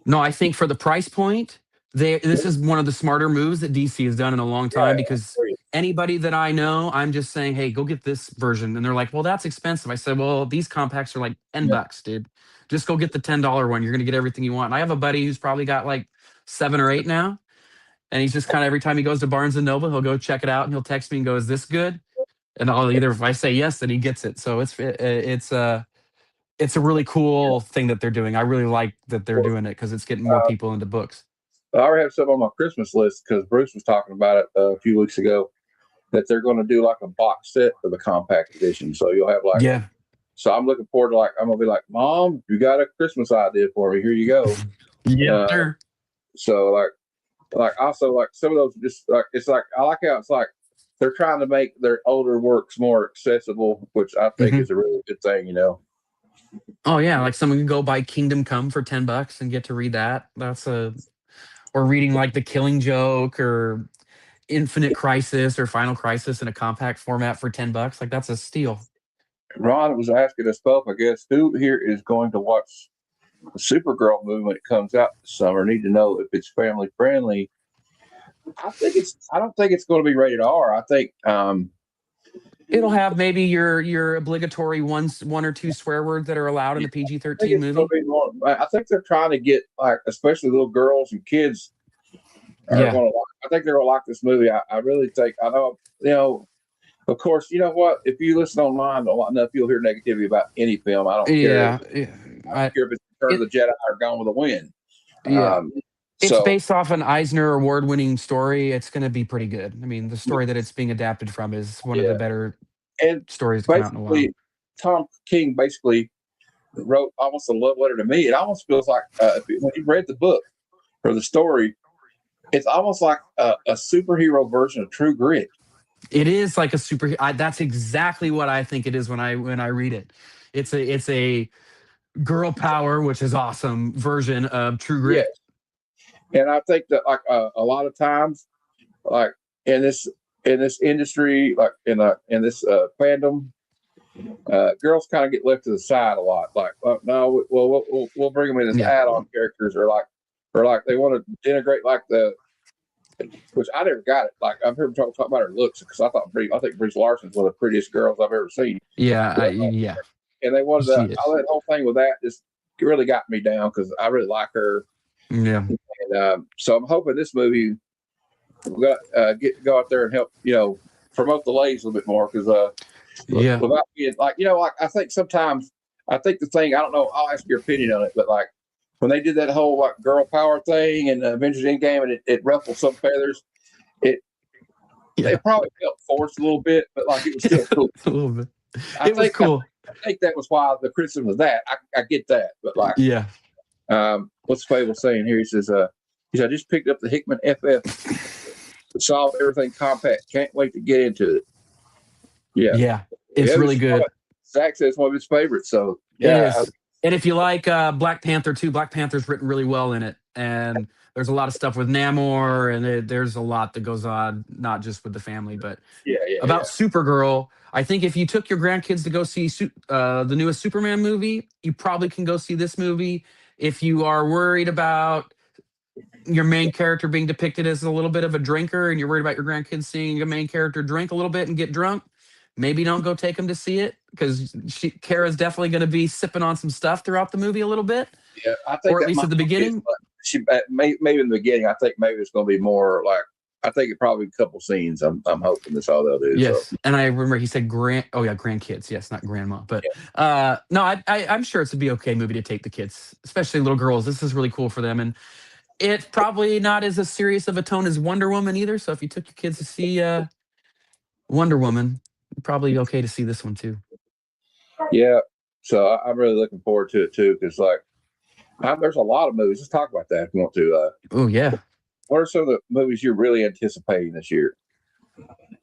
No, I think for the price point, this is one of the smarter moves that DC has done in a long yeah, time because anybody that I know, I'm just saying, hey, go get this version. And they're like, well, that's expensive. I said, well, these compacts are like $10, dude. Just go get the $10 one. You're going to get everything you want. And I have a buddy who's probably got like 7 or 8 now. And he's just kind of every time he goes to Barnes and Noble, he'll go check it out and he'll text me and go, is this good? And I'll either, if I say yes, then he gets it. So it's a really cool thing that they're doing. I really like that they're doing it because it's getting more people into books. I already have some on my Christmas list because Bruce was talking about it a few weeks ago that they're going to do like a box set for the compact edition. So you'll have like, Yeah. so I'm looking forward to like, I'm going to be like, Mom, you got a Christmas idea for me. Here you go. Yeah. Sure. So like also like some of those just like, it's like, I like how it's like they're trying to make their older works more accessible, which I think is a really good thing, you know? Oh yeah, like someone can go buy Kingdom Come for $10 and get to read that. Or reading like The Killing Joke or Infinite Crisis or Final Crisis in a compact format for $10. Like that's a steal. Ron was asking us both, I guess, who here is going to watch the Supergirl movie when it comes out this summer? Need to know if it's family friendly. I don't think it's going to be rated R. I think It'll have maybe your obligatory one or two swear words that are allowed in a PG-13 it's going movie. to be more. I think they're trying to get like, especially little girls and kids are Yeah. going to. I think they're going to like this movie. I really think. I know. You know. Of course, you know what? If you listen online a lot enough, you'll hear negativity about any film. I don't care. Yeah. I don't care if it's Return It, of the Jedi or Gone with the Wind. yeah. Um, It's so based off an Eisner award-winning story. It's going to be pretty good. I mean, the story that it's being adapted from is one of the yeah, better and stories to come out in a while. basically, Tom King basically wrote almost a love letter to me. It almost feels like when you read the book or the story, it's almost like a superhero version of True Grit. It is like a super. That's exactly what I think it is when I read it. It's a girl power, which is awesome version of True Yeah, Grit. and I think that like a lot of times, like in this industry, like in this fandom, girls kind of get left to the side a lot. Like, no, we'll bring them in as Yeah, add-on characters, or like they want to integrate like the, which I never got it. Like I've heard them talk about her looks because I think Brie Larson's one of the prettiest girls I've ever seen. yeah. And they wanted She all is. that whole thing with that just really got me down because I really like her. Yeah, And so I'm hoping this movie will go out there and help promote the ladies a little bit more because yeah. without being like like I think sometimes I think the thing I don't know, I'll ask your opinion on it, but like when they did that whole like girl power thing and Avengers Endgame and it ruffled some feathers, it Yeah. probably felt forced a little bit, but like it was still cool. A little bit. I It was think cool. I think that was why the criticism was that. I get that, but like Yeah. what's Fable saying here? He said I just picked up the Hickman FF to solve everything compact. Can't wait to get into it. Yeah. Yeah. It's really good. Zach says it's one of his favorites. So It yeah, is. And if you like Black Panther too, Black Panther's written really well in it. And there's a lot of stuff with Namor, and there's a lot that goes on, not just with the family, but about yeah. Supergirl. I think if you took your grandkids to go see the newest Superman movie, you probably can go see this movie. If you are worried about your main character being depicted as a little bit of a drinker and you're worried about your grandkids seeing a main character drink a little bit and get drunk, maybe don't go take them to see it because Kara's definitely going to be sipping on some stuff throughout the movie a little bit, Yeah, I think or at that least might at the be. beginning. Maybe in the beginning. I think maybe it's going to be more like. I think it probably a couple scenes. I'm hoping that's all they'll do. So Yes, and I remember he said Oh yeah, grandkids. Yes, not grandma. But yeah, no, I'm sure it's a be okay movie to take the kids, especially little girls. This is really cool for them, and it's probably not as a serious of a tone as Wonder Woman either. So if you took your kids to see Wonder Woman, probably okay to see this one too. yeah. So I'm really looking forward to it too because like there's a lot of movies. Let's talk about that if you want to. Oh yeah, What are some of the movies you're really anticipating this year?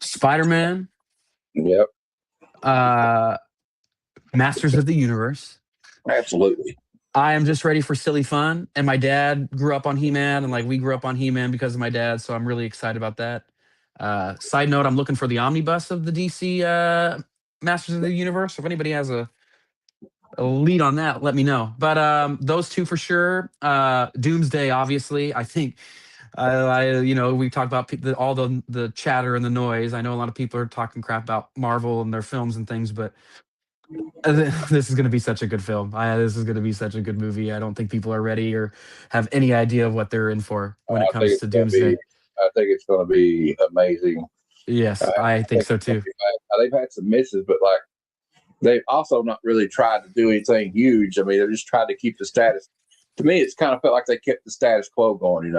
Spider-Man, Yep, uh, Masters of the Universe, absolutely. I am just ready for silly fun. And my dad grew up on He-Man, and like we grew up on He-Man because of my dad. So I'm really excited about that. Side note, I'm looking for the omnibus of the DC Masters of the Universe. If anybody has a lead on that, let me know. But those two for sure. Doomsday, obviously. I think we talked about all the chatter and the noise. I know a lot of people are talking crap about Marvel and their films and things, but this is going to be such a good film. This is going to be such a good movie. I don't think people are ready or have any idea of what they're in for when it I think comes it's to going to be. Doomsday. I think it's going to be amazing. Yes, I I think think so it's going to too. be. They've had some misses, but like they've also not really tried to do anything huge. I mean, they've just tried to keep the status. To me, it's kind of felt like they kept the status quo going.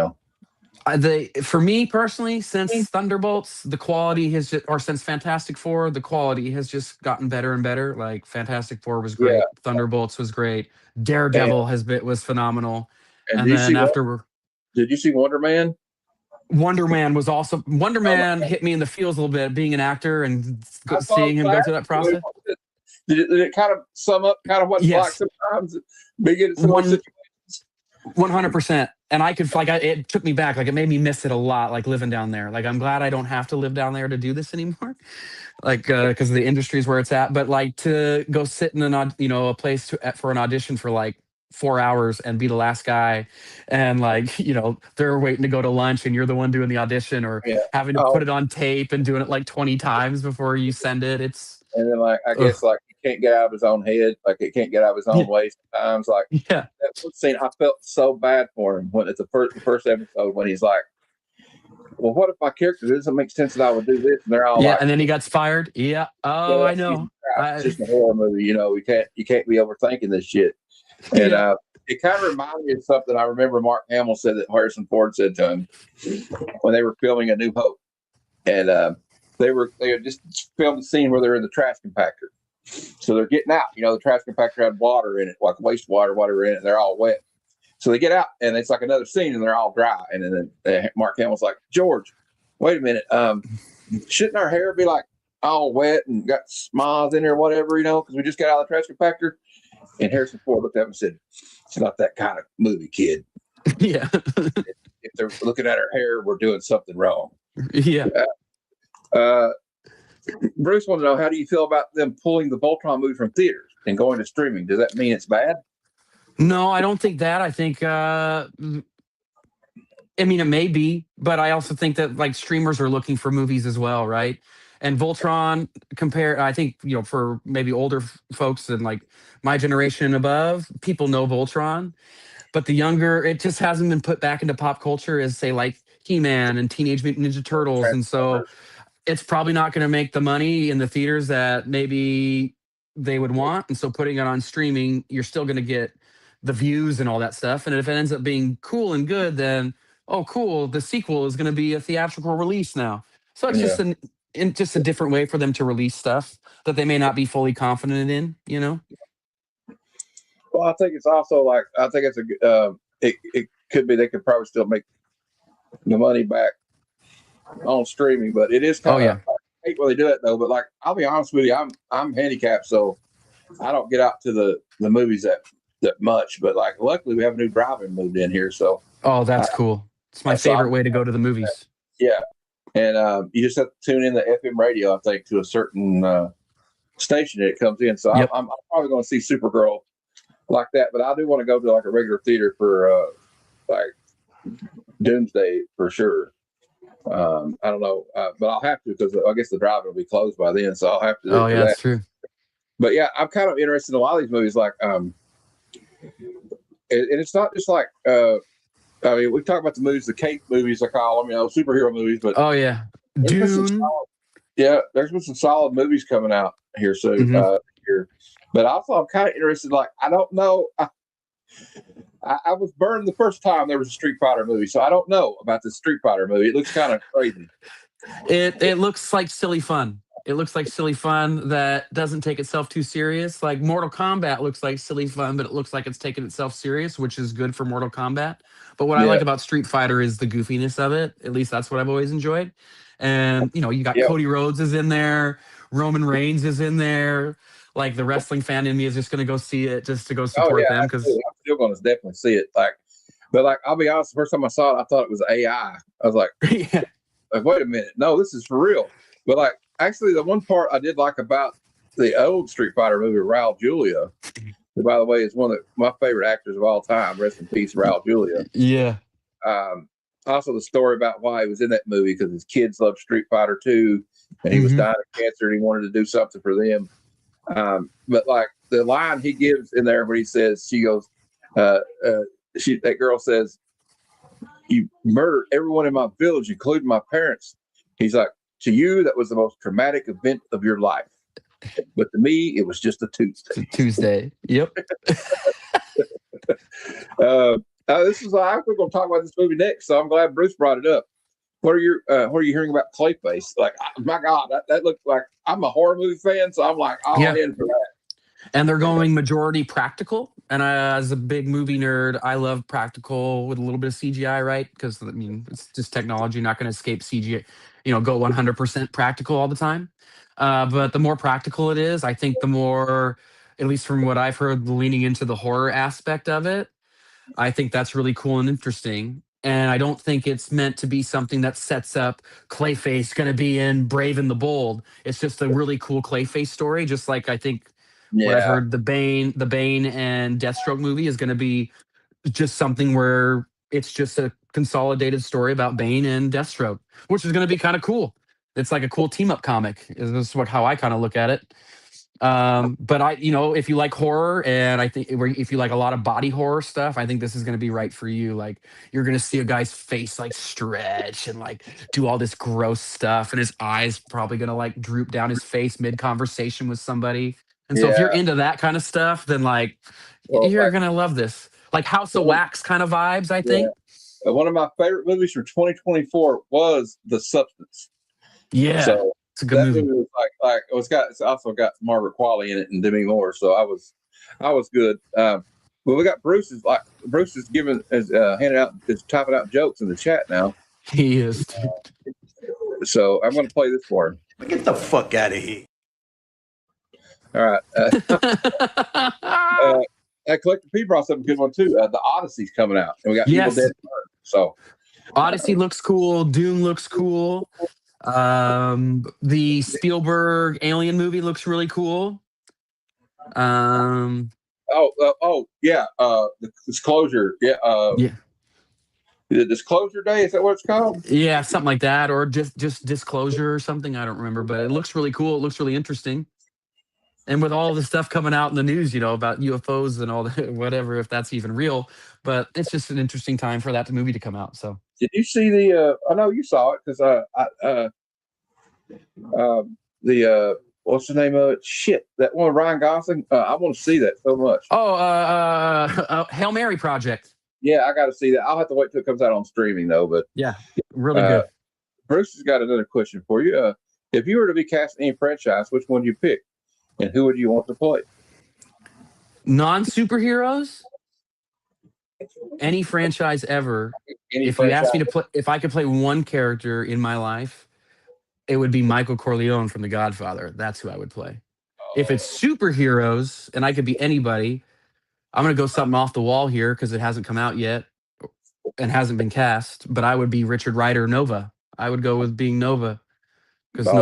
For me personally, since Thunderbolts, the quality has just, or since Fantastic Four, the quality has just gotten better and better. Like Fantastic Four was Yeah. great, Thunderbolts was great, And, Daredevil was phenomenal, and and then after did you see Wonder Man? Wonder Man was also Wonder Oh my Man God. hit me in the feels a little bit, being an actor and I saw seeing him go through that it. process. Did it kind of sum up kind of what it's like Yes, sometimes being in similar one situations? 100%. And I could it took me back. Like it made me miss it a lot. Like living down there. Like I'm glad I don't have to live down there to do this anymore. Like because the industry is where it's at. But like to go sit in a place for an audition for like 4 hours and be the last guy, and like they're waiting to go to lunch and you're the one doing the audition, or Yeah. having to put Oh, it on tape and doing it like 20 times before you send it. It's and then like I ugh. guess like he can't get out of his own head, like he can't get out of his own Yeah, way sometimes. Like yeah, that one scene, I felt so bad for him when it's the first episode when he's like, "Well, what if my character doesn't make sense that I would do this?" And they're all yeah. like, And then he got fired. Yeah. "Yeah, Oh, I he's know. trapped. It's just a horror movie. You can't be overthinking this shit." And Yeah. it kind of reminded me of something I remember Mark Hamill said that Harrison Ford said to him when they were filming A New Hope, and they had just filmed the scene where they're in the trash compactor. So they're getting out. The trash compactor had water in it, like wastewater, whatever in it. And they're all wet. So they get out, and it's like another scene, and they're all dry. And then Mark Hamill's like, "George, wait a minute. Shouldn't our hair be like all wet and got smiles in there, or whatever? Because we just got out of the trash compactor." And Harrison Ford looked at him and said, "It's not that kind of movie, kid. Yeah. If they're looking at our hair, we're doing something wrong." Yeah. Uh, Bruce wanted to know, how do you feel about them pulling the Voltron movie from theaters and going to streaming? Does that mean it's bad? No, I don't think that. I think I mean it may be, but I also think that like streamers are looking for movies as well, right? And Voltron I think, for maybe older folks and like my generation and above, people know Voltron, but the younger, it just hasn't been put back into pop culture as say like He-Man and Teenage Mutant Ninja Turtles. And so Transformers. it's probably not going to make the money in the theaters that maybe they would want. And so putting it on streaming, you're still going to get the views and all that stuff. And if it ends up being cool and good, then oh, cool, the sequel is going to be a theatrical release now. So it's Yeah. just a different way for them to release stuff that they may not be fully confident in. Well, I think it's also like I think it's it could be they could probably still make the money back on streaming, but it is Oh kind of yeah. I hate when they do it though. But like I'll be honest with you, I'm handicapped, so I don't get out to the movies that much. But like luckily we have a new drive-in moved in here, so Oh, uh, that's cool. It's my so favorite way to go to the movies. yeah, and you just have to tune in the FM radio, I think, to a certain station that it comes in. So Yep. I'm probably going to see Supergirl like that, but I do want to go to like a regular theater for like Doomsday for sure. I don't know, but I'll have to because I guess the drive will be closed by then, so I'll have to do Oh it for yeah, that. that's true. But yeah, I'm kind of interested in a lot of these movies. Like, and it's not just like I mean, we talk about the movies, the cake movies, I call them, superhero movies, but Oh yeah. there's been some Dune. solid, yeah, there's been some solid movies coming out here soon. Hmm. Here, but also I'm kind of interested. Like, I don't know. I was burned the first time there was a Street Fighter movie, so I don't know about the Street Fighter movie. It looks kind of crazy. It looks like silly fun. It looks like silly fun that doesn't take itself too serious. Like Mortal Kombat looks like silly fun, but it looks like it's taking itself serious, which is good for Mortal Kombat. But what I Yeah, like about Street Fighter is the goofiness of it. At least that's what I've always enjoyed. And you got yeah, Cody Rhodes is in there, Roman Reigns is in there. like the wrestling fan in me is just going to go see it just to go Oh support yeah, them because absolutely. I'm still going to definitely see it. But I'll be honest. The first time I saw it, I thought it was AI. I was yeah, wait a minute, no, this is for real. But actually, the one part I did like about the old Street Fighter movie, Raul Julia, who, by the way, is one of my favorite actors of all time. Rest in peace, Raul Julia. yeah, Um, Also, the story about why he was in that movie because his kids loved Street Fighter 2, and he was hmm dying of cancer, and he wanted to do something for them. But the line he gives in there where he says, she goes, uh, that girl says, "You murdered everyone in my village, including my parents." He's like, "To you, that was the most traumatic event of your life, but to me, it was just a Tuesday." it's a Tuesday. Yep. This is we're going to talk about this movie next, so I'm glad Bruce brought it up. What are you hearing about Clayface? My God, that looks like, I'm a horror movie fan, so I'm like all Yeah. in for that. And they're going majority practical. And as a big movie nerd, I love practical with a little bit of CGI, right? Because I mean, it's just technology, not going to escape CGI. Go 100% practical all the time. But the more practical it is, I think the more, at least from what I've heard, leaning into the horror aspect of it. I think that's really cool and interesting. And I don't think it's meant to be something that sets up Clayface going to be in Brave and the Bold. It's just a really cool Clayface story. Just like I think what I've Yeah, heard, the Bane and Deathstroke movie is going to be just something where it's just a consolidated story about Bane and Deathstroke, which is going to be kind of cool. It's like a cool team up comic. Is how I kind of look at it. But if you like horror, and I think if you like a lot of body horror stuff, I think this is going to be right for you. Like you're going to see a guy's face like stretch and like do all this gross stuff, and his eyes probably going to like droop down his face mid conversation with somebody. And so if you're yeah. into that kind of stuff, then like Well, you're going to love this. Like House of one, Wax kind of vibes, I yeah. think. One of my favorite movies for 2024 was The Substance. Yeah, So it's a good that movie. movie was it's also got Margaret Qualley in it and Demi Moore. So I was good. Well, we got Bruce is handing out, is typing out jokes in the chat now. He is, dude. So I'm going to play this for him. Get the fuck out of here. All right. Collector P brought something good one too. The Odyssey's coming out, and we got Evil Yes. Dead. So Odyssey looks cool. Dune looks cool. The Spielberg Alien movie looks really cool. Yeah. The Disclosure. Yeah. Yeah, The Disclosure Day, is that what it's called? yeah, something like that, or just Disclosure or something. I don't remember, but it looks really cool. It looks really interesting. And with all the stuff coming out in the news, about UFOs and all that, whatever, if that's even real, but it's just an interesting time for that movie to come out. So Did you see the? I know you saw it because what's the name of it? Shit, that one, Ryan Gosling. I want to see that so much. Hail Mary Project. Yeah, I got to see that. I'll have to wait till it comes out on streaming though. But Yeah, really good. Bruce has got another question for you. If you were to be cast in any franchise, which one do you pick, and who would you want to play? Non-superheroes, any franchise ever. If you asked me to play, if I could play one character in my life, it would be Michael Corleone from The Godfather. That's who I would play. If it's superheroes and I could be anybody, I'm going to go something off the wall here because it hasn't come out yet and hasn't been cast, but I would be Richard Rider Nova. I would go with being Nova because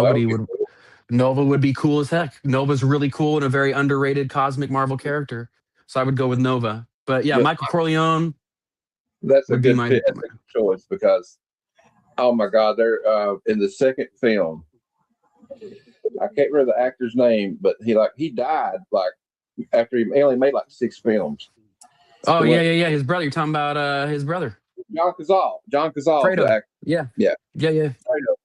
Nova would be cool as heck. Nova's really cool and a very underrated cosmic Marvel character. So I would go with Nova. But yeah, Michael Corleone. That's a good pick. That's a good choice because, oh my God, they're in the second film. I can't remember the actor's name, but he died after he only made 6 films. Oh yeah. His brother. You're talking about his brother, John Cazale. Fredo. The actor. Yeah. Fredo.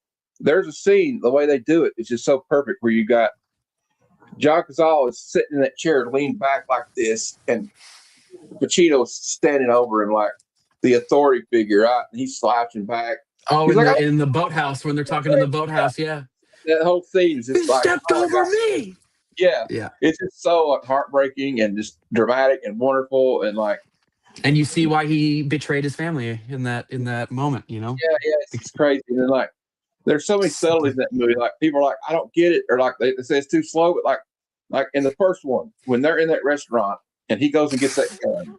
There's a scene, the way they do it, it's just so perfect. Where you got John Cazale is sitting in that chair, leaned back like this, and Pacino's standing over him like the authority figure, right? And he's slouching back. Oh, in the boathouse when they're talking in the boathouse, yeah. That whole scene is just stepped over me. Yeah. It's just so heartbreaking and just dramatic and wonderful and you see why he betrayed his family in that moment, Yeah, it's crazy. And then there's so many subtleties in that movie. People are like, I don't get it, or they say it's too slow, but Like in the first one, when they're in that restaurant and he goes and gets that gun,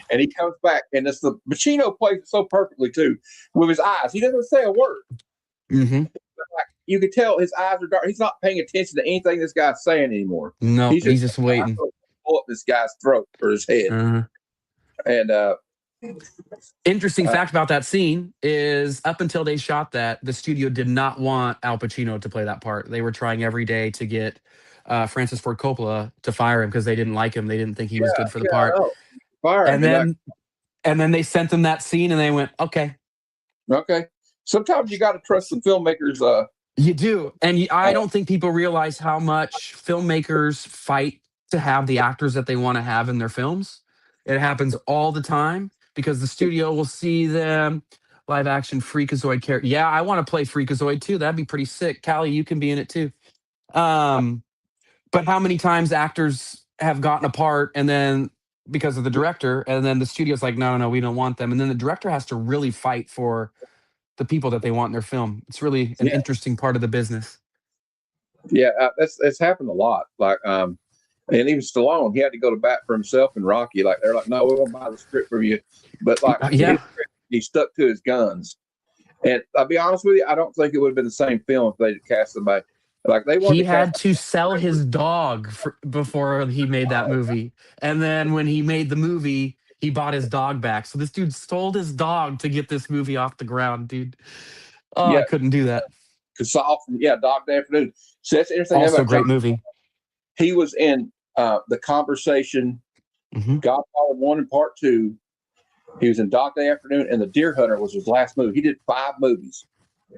and he comes back, and it's the Pacino plays it so perfectly too with his eyes. He doesn't say a word. Mm-hmm. Like, you can tell his eyes are dark. He's not paying attention to anything this guy's saying anymore. No, he's just I'm waiting. gonna pull up this guy's throat or his head. Uh-huh. And Interesting fact about that scene is up until they shot that, the studio did not want Al Pacino to play that part. They were trying every day to get Francis Ford Coppola to fire him because they didn't like him. They didn't think he was good for the part. I know. Fire him. And then they sent them that scene and they went, okay. Okay. Sometimes you got to trust the filmmakers. You do. And I don't think people realize how much filmmakers fight to have the actors that they want to have in their films. It happens all the time because the studio will see them live action Freakazoid character. Yeah, I want to play Freakazoid too. That'd be pretty sick. Callie, you can be in it too. But how many times actors have gotten a part and then because of the director, and then the studio's like, no, we don't want them. And then the director has to really fight for the people that they want in their film. It's really an interesting part of the business. Yeah, it's happened a lot. Like, and even Stallone, he had to go to bat for himself in Rocky. Like, they're like, no, we won't buy the script from you. But like, he stuck to his guns. And I'll be honest with you, I don't think it would have been the same film if they cast somebody. Like he had to sell his dog before he made that movie, and then when he made the movie, he bought his dog back. So this dude sold his dog to get this movie off the ground, dude. Oh, I couldn't do that. Casal from Dog Day Afternoon. So that's interesting. Also, great movie. He was in The Conversation, Godfather 1 and Part 2. He was in Dog Day Afternoon, and The Deer Hunter was his last movie. He did 5 movies.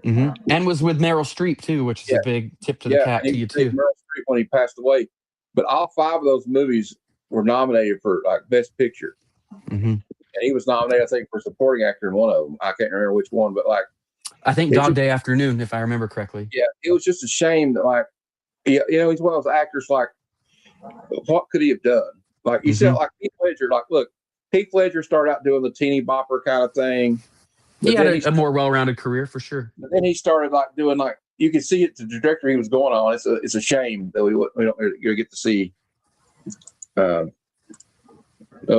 And was with Meryl Streep too, which is a big tip to the cap to you too. Meryl Streep when he passed away, but all 5 of those movies were nominated for like Best Picture, and he was nominated, I think, for supporting actor in one of them. I can't remember which one, but like I think Dog Day Afternoon, if I remember correctly. Yeah, it was just a shame that like he's one of those actors. Like, what could he have done? Like you said, like Heath Ledger. Like, look, Heath Ledger started out doing the teeny bopper kind of thing. He had a more well-rounded career for sure. But then he started like doing like you could see it the trajectory he was going on. It's a shame that we don't get to see.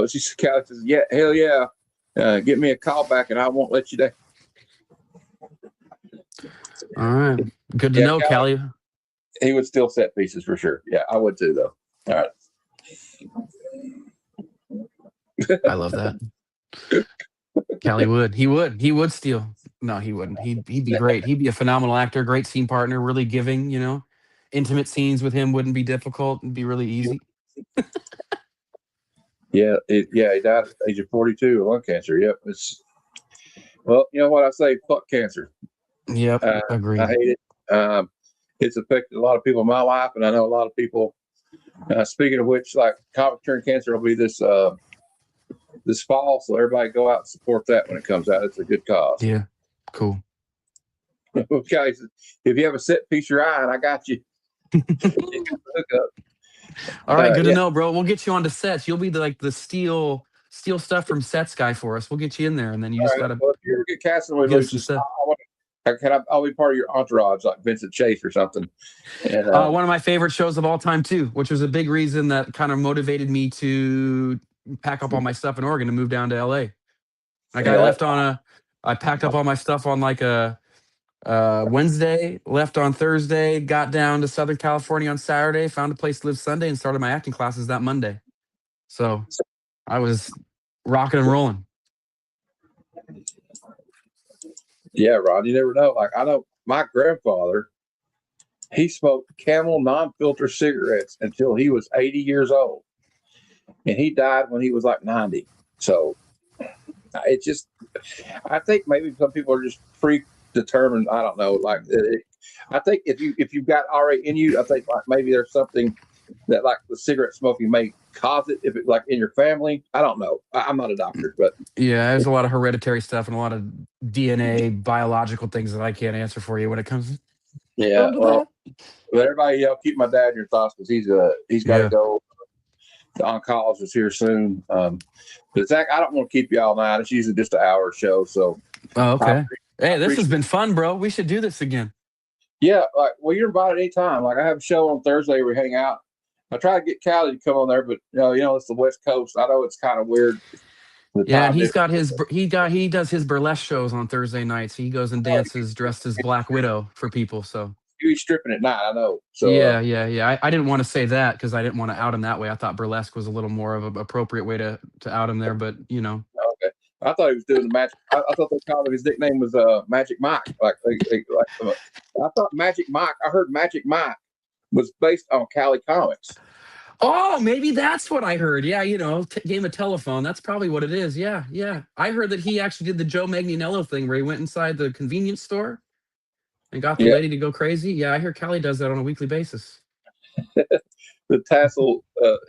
She says, "Yeah, hell yeah, get me a call back and I won't let you down." All right, good to know, Callie. He would still set pieces for sure. Yeah, I would too, though. All right. I love that. Callie would. He would steal. No, he wouldn't. He'd be great. He'd be a phenomenal actor, great scene partner, really giving, intimate scenes with him wouldn't be difficult. It'd be really easy. He died at the age of 42 of lung cancer. Yep. Well, you know what I say? Fuck cancer. Yep. Agreed. I hate it. It's affected a lot of people in my life, and I know a lot of people. Speaking of which, like comic turn cancer will be this fall, so everybody go out and support that when it comes out. It's a good cause. Yeah, cool. Okay, if you have a set piece your eye, and I got you. All right, good to know, bro. We'll get you onto sets. You'll be the steal stuff from sets guy for us. We'll get you in there, and then you just gotta. Well, if you ever get casting with Lucius, I'll be part of your entourage, like Vincent Chase or something. And, one of my favorite shows of all time too, which was a big reason that kind of motivated me to pack up all my stuff in Oregon to move down to LA. Like I packed up all my stuff on like a Wednesday, left on Thursday, got down to Southern California on Saturday, found a place to live Sunday, and started my acting classes that Monday. So I was rocking and rolling. Yeah, Ron, you never know. Like, I know my grandfather, he smoked Camel non-filter cigarettes until he was 80 years old. And he died when he was like 90. So I think maybe some people are just predetermined. I don't know. Like, I think if you've got RA in you, I think like maybe there's something that like the cigarette smoking may cause it, if it like in your family. I don't know. I'm not a doctor, but yeah, there's a lot of hereditary stuff and a lot of DNA biological things that I can't answer for you when it comes. Yeah, well, everybody, keep my dad in your thoughts because he's got to go. The oncologist here soon. But Zach, I don't want to keep you all night. It's usually just an hour show. So, okay. Hey, this has been fun, bro. We should do this again. Yeah, you're invited anytime. Like I have a show on Thursday where we hang out. I try to get Callie to come on there, but it's the West Coast. I know it's kind of weird. Yeah, and he does his burlesque shows on Thursday nights. He goes and dances dressed as Black Widow for people. So He's stripping at night. I know. So yeah. I didn't want to say that because I didn't want to out him that way. I thought burlesque was a little more of an appropriate way to out him there, but Okay. I thought he was doing the magic. I thought they called him. His nickname was Magic Mike. I thought Magic Mike. I heard Magic Mike was based on Cali Comics. Oh, maybe that's what I heard. Yeah, game of telephone. That's probably what it is. Yeah. I heard that he actually did the Joe Manganiello thing where he went inside the convenience store and got the lady to go crazy. Yeah, I hear Callie does that on a weekly basis. The tassel.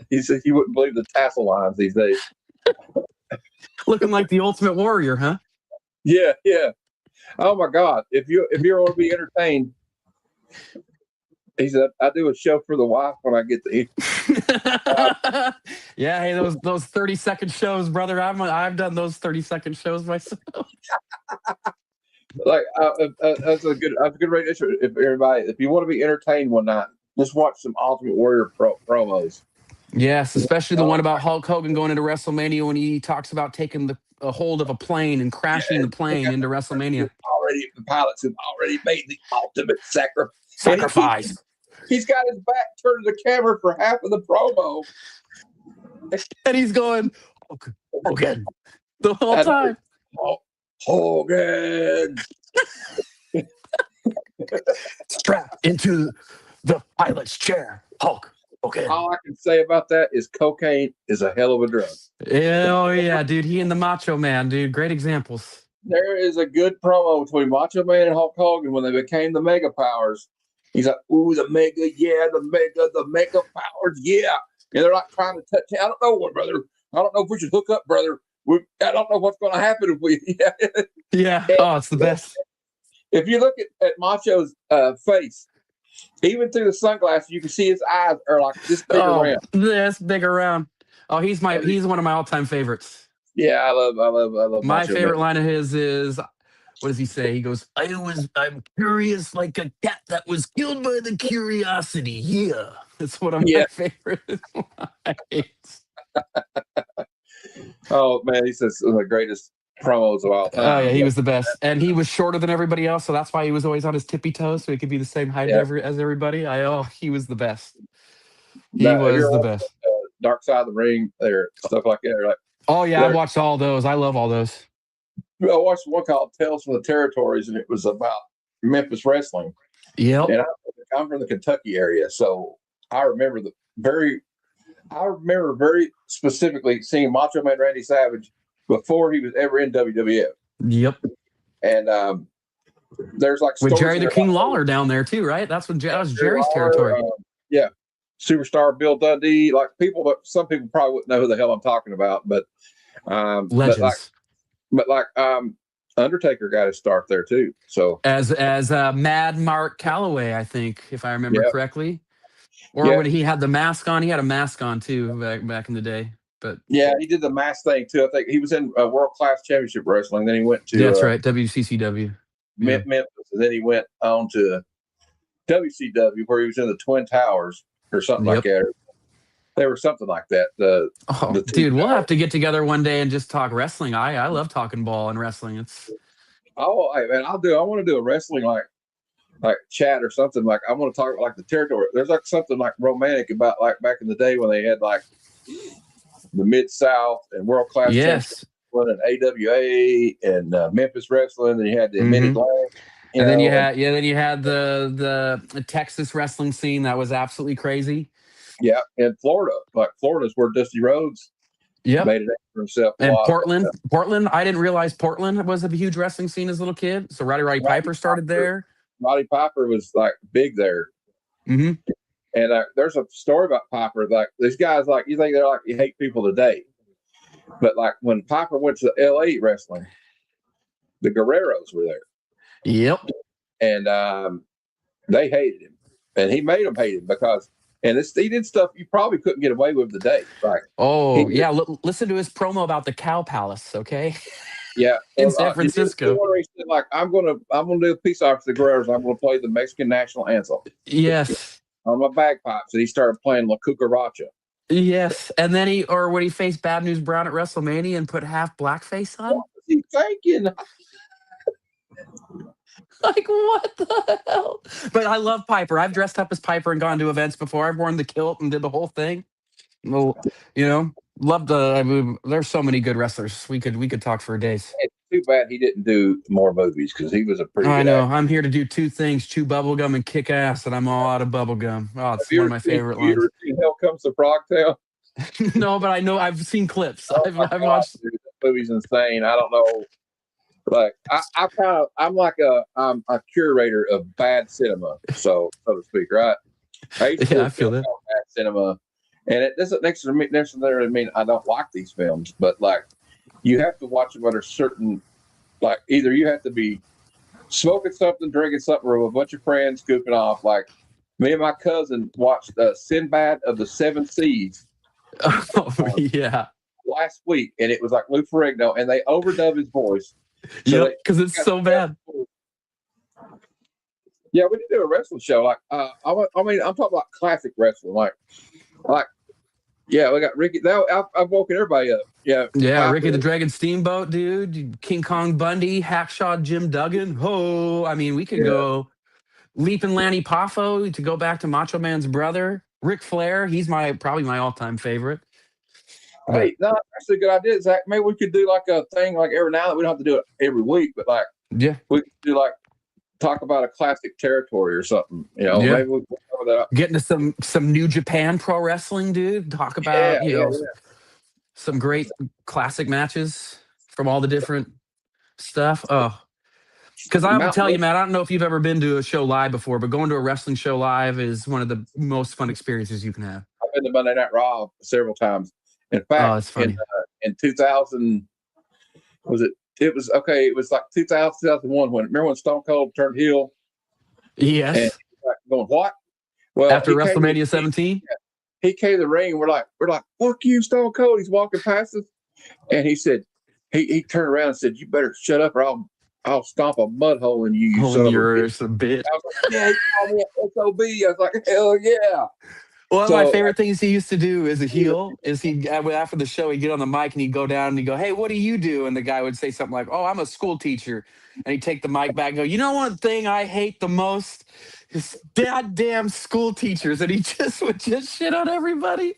He said he wouldn't believe the tassel lines these days. Looking like the Ultimate Warrior, huh? Yeah. Oh my God! If you want to be entertained, he said, I do a show for the wife when I get to eat. Yeah, hey, those 30-second shows, brother. I've done those 30-second shows myself. Like that's a good radio show. If you want to be entertained one night, just watch some Ultimate Warrior promos. Yes, especially the one about Hulk Hogan going into WrestleMania when he talks about taking a hold of a plane and crashing the plane into WrestleMania. The pilots have already made the ultimate sacrifice. He's got his back turned to the camera for half of the promo. And he's going, Hogan, the whole time. Hogan. Strapped into the pilot's chair. Hulk. Hogan. All I can say about that is cocaine is a hell of a drug. Oh, yeah, dude. He and the Macho Man, dude. Great examples. There is a good promo between Macho Man and Hulk Hogan when they became the Mega Powers. He's like, ooh, the Mega Powers, yeah. And they're like trying to touch him. I don't know, brother. I don't know if we should hook up, brother. I don't know what's going to happen if we. Yeah. Oh, it's the best. If you look at Macho's face, even through the sunglasses, you can see his eyes are like this big around. This big around. Oh, he's one of my all-time favorites. Yeah, I love my Macho favorite Man. line of his is, what does he say? He goes, I'm curious like a cat that was killed by the curiosity. Yeah. That's one of my favorite lines. Oh man, he says one of the greatest promos of all time. Oh yeah, he was the best. And he was shorter than everybody else, so that's why he was always on his tippy toes, so he could be the same height as everybody. He was the best. He was the best. Dark Side of the Ring, there, stuff like that. Like, oh yeah, I watched all those. I love all those. I watched one called Tales from the Territories, and it was about Memphis wrestling. Yep. And I'm from the Kentucky area, so I remember very specifically seeing Macho Man Randy Savage before he was ever in WWF. Yep. And there's like with Jerry the King Lawler down there too, right? That was Jerry's territory. Yeah. Superstar Bill Dundee, like some people probably wouldn't know who the hell I'm talking about, but legends. But Undertaker got his start there too. So as Mad Mark Calloway, I think, if I remember correctly, or when he had the mask on, he had a mask on too back in the day. But yeah, he did the mask thing too. I think he was in World Class Championship Wrestling. Then he went to that's right, WCCW, Memphis, and then he went on to WCW where he was in the Twin Towers or something like that. There was something like that. Dude, we'll have to get together one day and just talk wrestling. I love talking ball and wrestling. It's I want to do a wrestling like chat or something. Like I want to talk like the territory. There's like something like romantic about like back in the day when they had like the Mid-South and World Class and AWA and Memphis Wrestling. And you had the Admitted Land. Then you had the Texas wrestling scene that was absolutely crazy. Yeah, in Florida, like Florida's where Dusty Rhodes made it for himself. And Portland, I didn't realize Portland was a huge wrestling scene as a little kid. So Roddy Piper started there. Roddy Piper was like big there. Mm-hmm. And there's a story about Piper. Like these guys, like you think they're like you hate people today, but like when Piper went to LA wrestling, the Guerreros were there. Yep. And they hated him, and he made them hate him because. And he did stuff you probably couldn't get away with today. Like, listen to his promo about the Cow Palace, okay? Yeah, in San Francisco. He said, like, I'm gonna do a peace officer for the Guerreros. I'm gonna play the Mexican national anthem. Yes. on my bagpipes, and he started playing La Cucaracha. Yes, and then when he faced Bad News Brown at WrestleMania and put half blackface on. What was he thinking? Like, what the hell? But I love Piper. I've dressed up as Piper and gone to events before. I've worn the kilt and did the whole thing. Well, love the. I mean, there's so many good wrestlers. We could talk for days. It's too bad he didn't do more movies because he was a pretty I good know. actor. I'm here to do two things: chew bubblegum and kick ass, and I'm all out of bubblegum. Oh, Have it's one of my favorite you lines. ever seen Hell Comes to Frogtail? No, but I know I've seen clips. Oh my I've God, watched. dude, that movie's insane. I don't know. Like I'm like I'm a curator of bad cinema, so to speak, right? I used to Yeah, do I a feel film that. called Bad Cinema, and it doesn't necessarily mean I don't like these films, but like you have to watch them under certain, like either you have to be smoking something, drinking something, or with a bunch of friends goofing off. Like me and my cousin watched Sinbad of the Seven Seas Oh, yeah. last week, and it was like Lou Ferrigno, and they overdub his voice. So Yep, because it's so bad. yeah, we did do a wrestling show. Like, I mean, I'm talking about classic wrestling. Like, yeah, we got Ricky. Now I've woken everybody up. Yeah, Yeah, Piper. Ricky the Dragon Steamboat, dude. King Kong Bundy, Hacksaw Jim Duggan. Oh, I mean, we could Yeah. go Leaping Lanny Poffo to go back to Macho Man's brother. Ric Flair, he's probably my all-time favorite. But Hey, no, that's a good idea, Zach. Maybe we could do like a thing like every now and then. We don't have to do it every week, but like yeah, we could do like talk about a classic territory or something. yeah. Maybe we can cover that up. Get into some New Japan pro wrestling, dude. Talk Yeah, about, yeah, some great classic matches from all the different stuff. Oh, because yeah. I will Mountain tell you, West. Matt, I don't know if you've ever been to a show live before, but going to a wrestling show live is one of the most fun experiences you can have. I've been to Monday Night Raw several times. In Oh, fact, it's funny. in 2000, was it? It was okay. It was like 2000, 2001. Remember when Stone Cold turned heel and Yes. like going what? Well, After WrestleMania 17? he came to the ring. We're like, fuck you, Stone Cold. He's walking past us, and he said, he turned around and said, "You better shut up, or I'll stomp a mud hole in you, you son of a bitch." A bit. I was like, yeah, he called me an SOB. I was like, hell yeah. One of my So favorite things he used to do as a heel is after the show, he'd get on the mic and he'd go down and he'd go, "Hey, what do you do?" And the guy would say something like, "Oh, I'm a school teacher." And he'd take the mic back and go, "You know one thing I hate the most is goddamn school teachers." And he just would just shit on everybody.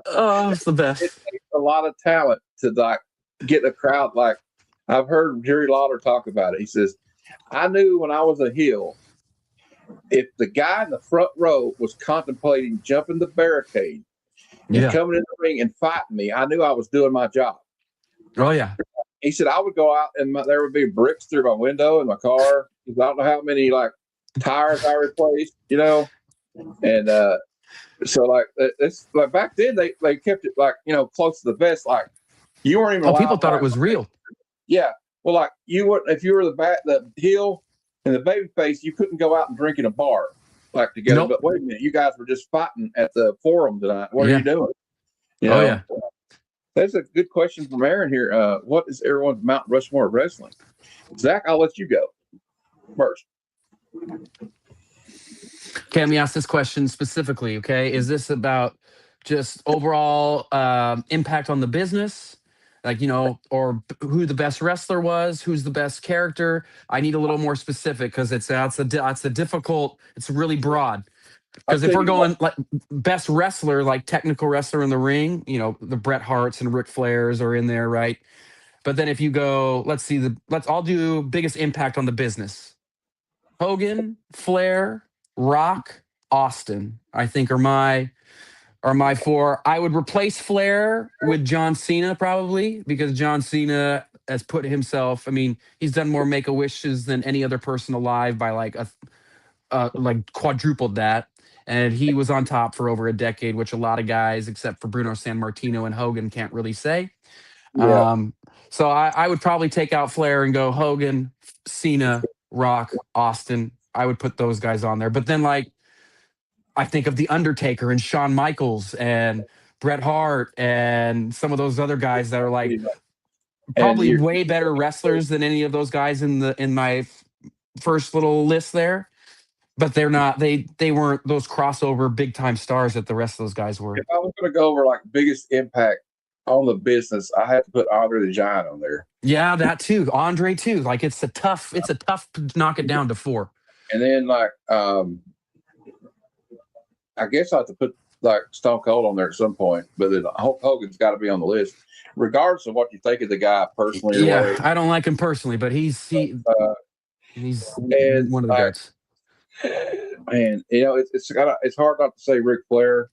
Oh, it's the it best. takes a lot of talent to like get a crowd. Like I've heard Jerry Lawler talk about it. He says, "I knew when I was a heel, if the guy in the front row was contemplating jumping the barricade and Yeah. coming in the ring and fighting me, I knew I was doing my job." Oh, yeah. He said, "I would go out and there would be bricks through my window in my car. I don't know how many like tires I replaced, and so like it's like back then they kept it like close to the vest. Like you weren't even Oh, allowed people to, thought it like, was real. yeah. Well, like you wouldn't if you were the heel and the baby face, you couldn't go out and drink in a bar like together. Nope. But wait a minute, you guys were just fighting at the forum tonight. What are Yeah. you doing? Oh, yeah. That's a good question from Aaron here. What is everyone's Mount Rushmore of wrestling? Zach, I'll let you go first. Okay, let me ask this question specifically. Okay, is this about just overall impact on the business, like or who the best wrestler was, who's the best character? I need a little more specific because it's a difficult. It's really broad. I'll Because if tell we're you what. going like best wrestler, like technical wrestler in the ring, the Bret Harts and Ric Flairs are in there, right? But then if you go, I'll do biggest impact on the business. Hogan, Flair, Rock, Austin, I think are my four. I would replace Flair with John Cena probably because John Cena has put himself. I mean, he's done more Make a Wishes than any other person alive by like quadrupled that, and he was on top for over a decade, which a lot of guys, except for Bruno San Martino and Hogan, can't really say. Yeah. So I would probably take out Flair and go Hogan, Cena, Rock, Austin. I would put those guys on there. But then, like, I think of The Undertaker and Shawn Michaels and Bret Hart and some of those other guys that are like And probably way better wrestlers than any of those guys in my first little list there. but they're not. They weren't those crossover big time stars that the rest of those guys were. If I was going to go over like biggest impact on the business, I had to put Andre the Giant on there. Yeah, that too. Andre too. Like it's a tough to knock it down to 4. And then like I guess I have to put like Stone Cold on there at some point, but then Hulk Hogan's got to be on the list, regardless of what you think of the guy personally or Yeah, whatever. I don't like him personally, but he's Uh, one of the like, goats. man, it's hard not to say Ric Flair,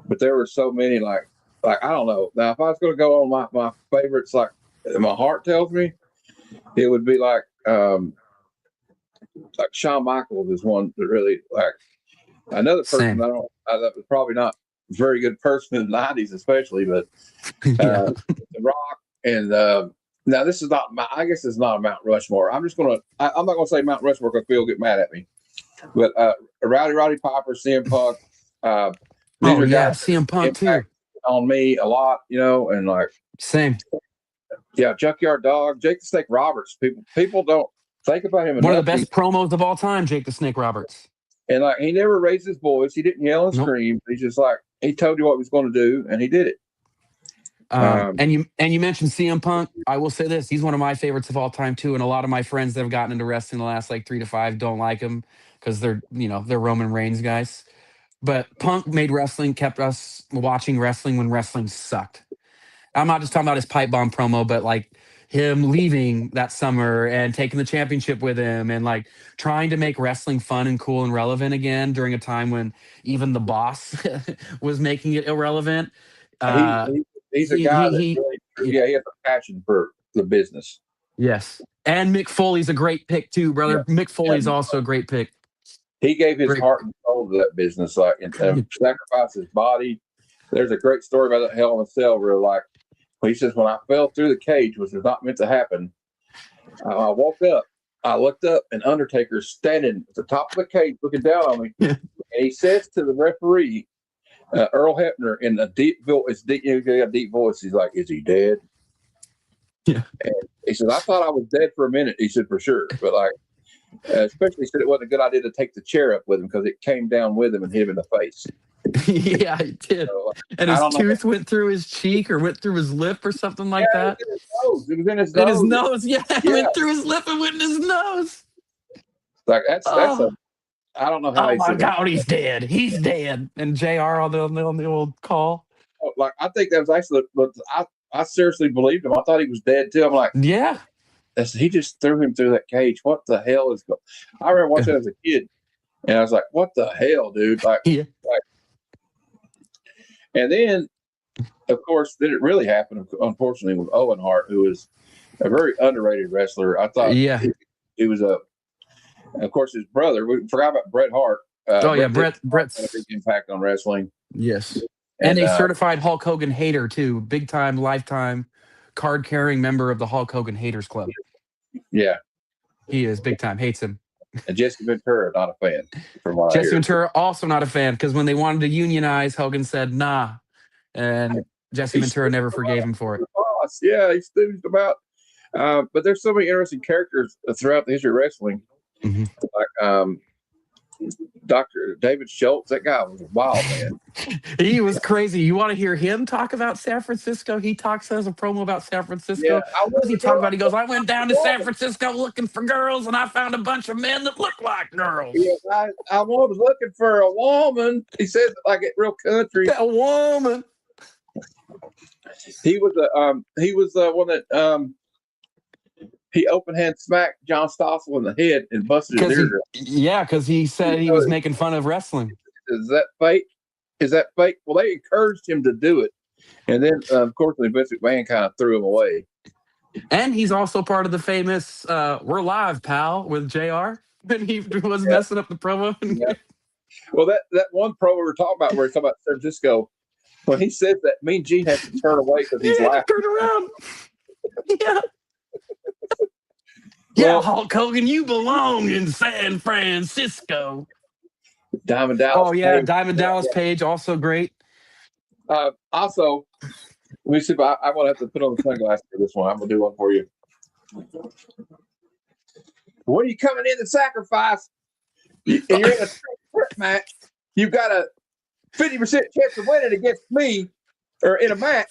but there were so many like I don't know. Now, if I was going to go on my favorites, like my heart tells me, it would be like Shawn Michaels is one that really like. Another person Same. that was probably not a very good person in the '90s, especially, but Yeah. The Rock and now this is not I guess it's not a Mount Rushmore. I'm not gonna say Mount Rushmore because people get mad at me, but Roddy Piper, CM Punk, these Oh are yeah, guys CM that Punk too. impact on me a lot, and like Same. yeah, Junkyard Dog, Jake the Snake Roberts. People don't think about him One of enough. the best promos of all time, Jake the Snake Roberts. And like he never raised his voice. He didn't yell and Nope. scream. He's just like he told you what he was going to do, and he did it. And you mentioned CM Punk. I will say this: he's one of my favorites of all time too. And a lot of my friends that have gotten into wrestling the last like 3 to 5 don't like him because they're Roman Reigns guys. But Punk made wrestling, kept us watching wrestling when wrestling sucked. I'm not just talking about his pipe bomb promo, but like him leaving that summer and taking the championship with him and like trying to make wrestling fun and cool and relevant again during a time when even the boss was making it irrelevant. He's a He, guy he, that he, really, yeah, he has a passion for the business. yes. And Mick Foley's a great pick too, Yeah, brother. Mick Foley's yeah. also a great pick. He gave his Great. heart and soul to that business, like and sacrificed his body. There's a great story about that Hell in a Cell where like he says, when I fell through the cage, which was not meant to happen, I woke up. I looked up, and Undertaker's standing at the top of the cage, looking down on me, Yeah. and he says to the referee, Earl Hebner, in a deep voice, deep voice, he's like, "Is he dead?" Yeah. And he said, "I thought I was dead for a minute." He said, "For sure," but like, especially he said it wasn't a good idea to take the chair up with him because it came down with him and hit him in the face. Yeah, he did. So, And his tooth went through his cheek or went through his lip or something like that. It was in his nose. In his nose. Yeah, it went through his lip and went in his nose. Like that's a. I don't know how. Oh my God, he's dead. He's dead. And JR on the old call. Like I think that was actually. I seriously believed him. I thought he was dead too. I'm like, yeah. He just threw him through that cage. What the hell is going? I remember watching it as a kid, and I was like, "What the hell, dude?" And then, of course, then it really happened. Unfortunately, with Owen Hart, who was a very underrated wrestler. I thought, he was of course, his brother. We forgot about Bret Hart. Bret's had a big impact on wrestling. Yes, and a certified Hulk Hogan hater too. Big time, lifetime, card carrying member of the Hulk Hogan Haters Club. Yeah, he is big time. Hates him. And Jesse Ventura, not a fan. Jesse Ventura, also not a fan, because when they wanted to unionize, Hogan said, nah. And Jesse Ventura never forgave him for it. Yeah, he stooped about. But there's so many interesting characters throughout the history of wrestling. Mm-hmm. Like Dr. David Schultz, that guy was a wild man. He was crazy. You want to hear him talk about San Francisco? He talks as a promo about San Francisco. Yeah, what does he talk about? He goes, I went down to San Francisco looking for girls, and I found a bunch of men that look like girls. Yeah, I was looking for a woman. He said like it real country. A woman. He was the one that he open hand smacked John Stossel in the head and busted his eardrum. Yeah, because he said he was making fun of wrestling. Is that fake? Is that fake? Well, they encouraged him to do it. And then, of course, Vince McMahon kind of threw him away. And he's also part of the famous We're Live, Pal, with JR. And he was messing up the promo. Yeah. Well, that one promo we were talking about where he's talking about San Francisco, when he says that, Mean Gene has to turn away because he's laughing. Turn around. Yeah. Yeah, Hulk Hogan, you belong in San Francisco. Diamond Dallas. Oh, yeah, Diamond Dallas Page, also great. Also, let me see if I want to have to put on the sunglasses for this one. I'm going to do one for you. When are you coming in to sacrifice? and you're in a sprint match, you've got a 50% chance of winning against me, or in a match.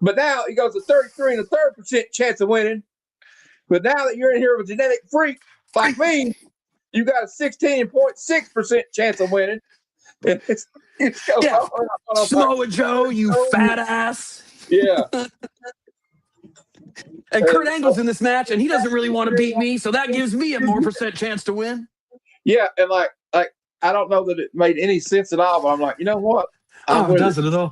But now he goes to 33 and a third percent chance of winning. But now that you're in here with a genetic freak like me, you got a 16.6% chance of winning. And it's Yeah. Samoa Joe, you fat ass. Yeah. And Kurt Angle's in this match, and he doesn't really want to beat me, so that gives me a more percent chance to win. Yeah, and like I don't know that it made any sense at all, but I'm like, you know what? Does it at all?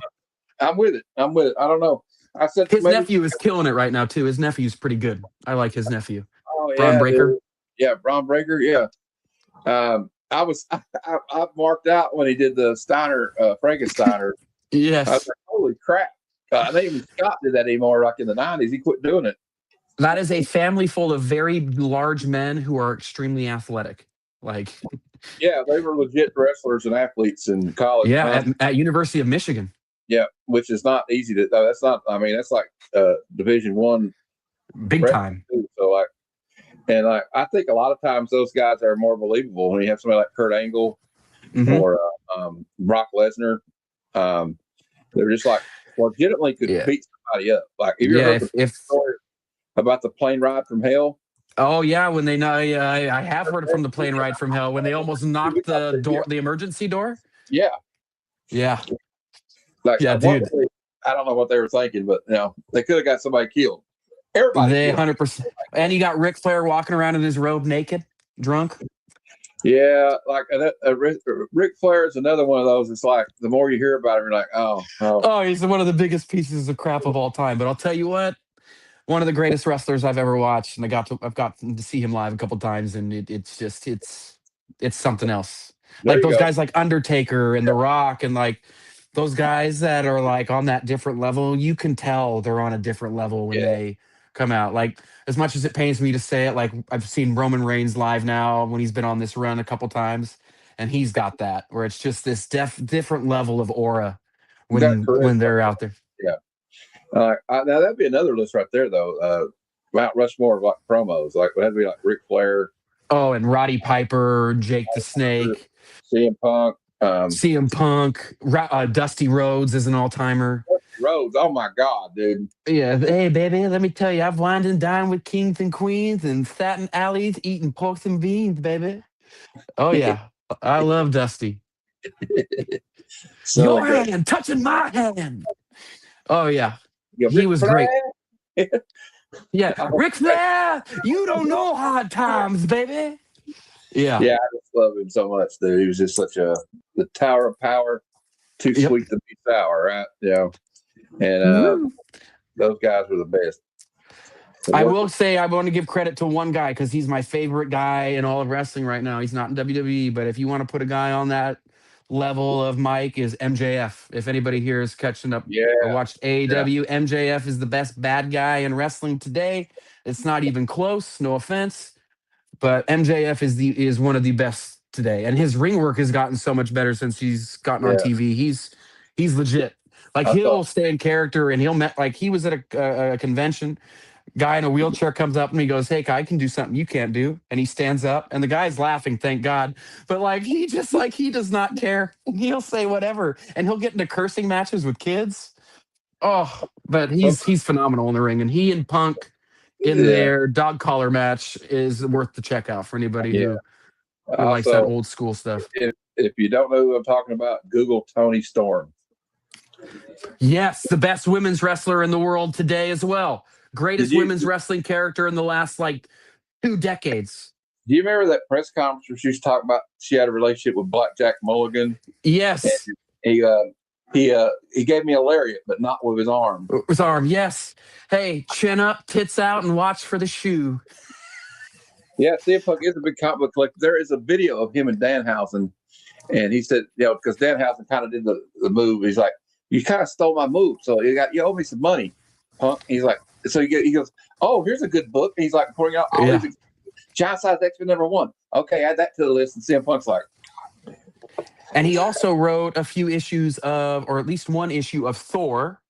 I'm with it. I don't know. I said his nephew is killing it right now too. His nephew's pretty good. I like his nephew. Oh, Braun Breaker. Dude. Yeah, Braun Breaker. Yeah. I marked out when he did the Steiner Frankensteiner. Yes. I was like, holy crap! I think even Scott did that anymore. Like in the '90s, he quit doing it. That is a family full of very large men who are extremely athletic. Like, yeah, they were legit wrestlers and athletes in college. Yeah, at University of Michigan. Yeah, which is not easy to. That's not. I mean, that's like Division I, big time. Too, so like, and I think a lot of times those guys are more believable when you have somebody like Kurt Angle or Brock Lesnar. They're just like legitimately could beat somebody up. Like, have you ever heard the story about the plane ride from hell? Oh yeah, when they know, I have heard from the plane ride from hell when they almost knocked the door, the emergency door. Yeah, like dude. I don't know what they were thinking, but they could have got somebody killed. Everybody, 100%. And you got Ric Flair walking around in his robe, naked, drunk. Yeah, like Ric Flair is another one of those. It's like the more you hear about him, you're like, oh, he's one of the biggest pieces of crap of all time. But I'll tell you what, one of the greatest wrestlers I've ever watched, and I've gotten to see him live a couple times, and it's something else. Like those guys like Undertaker and The Rock, and like those guys that are like on that different level. You can tell they're on a different level when they come out. Like, as much as it pains me to say it, like I've seen Roman Reigns live now when he's been on this run a couple times, and he's got that where it's just this different level of aura when they're out there. Yeah. Now that'd be another list right there, though. Mount Rushmore of like promos, like would have to be like Ric Flair. Oh, and Roddy Piper, Jake the Snake, CM Punk, Dusty Rhodes is an all-timer. Rhodes, oh my God, dude. Yeah, hey baby, let me tell you, I've wined and dined with kings and queens and sat in alleys eating porks and beans, baby. Oh yeah, I love Dusty. So your hand touching my hand. Oh yeah, he was great. Yeah, Ric Flair, you don't know hard times, baby. Yeah, I just love him so much, dude. He was just such the tower of power, too sweet to be sour, right? Yeah, and those guys were the best. I will say I want to give credit to one guy because he's my favorite guy in all of wrestling right now. He's not in WWE, but if you want to put a guy on that level of Mike, is MJF. If anybody here is catching up or watched AEW, MJF is the best bad guy in wrestling today. It's not even close. No offense, but MJF is one of the best today, and his ring work has gotten so much better since he's gotten on TV. He's legit. Like, he'll stay in character, and he was at a convention. Guy in a wheelchair comes up and he goes, "Hey, I can do something you can't do," and he stands up, and the guy's laughing, thank God. But like, he does not care. He'll say whatever, and he'll get into cursing matches with kids. Oh, but he's phenomenal in the ring, and he and Punk in their dog collar match is worth the check out for anybody who likes that old school stuff. If you don't know who I'm talking about, Google Toni Storm. Yes, the best women's wrestler in the world today as well. Greatest women's wrestling character in the last 2 decades. Do you remember that press conference where she was talking about she had a relationship with Blackjack Mulligan? Yes. And he gave me a lariat, but not with his arm. His arm, yes. Hey, chin up, tits out, and watch for the shoe. Yeah, CM Punk is a big comic book collector. There is a video of him and Danhausen, and he said, because Danhausen kind of did the move. He's like, "You kind of stole my move, so you owe me some money, Punk." He's like, so he goes, "Oh, here's a good book." And he's like pouring out all these Giant Size X-Men #1. Okay, add that to the list. And CM Punk's like, and he also wrote a few issues of, or at least one issue of Thor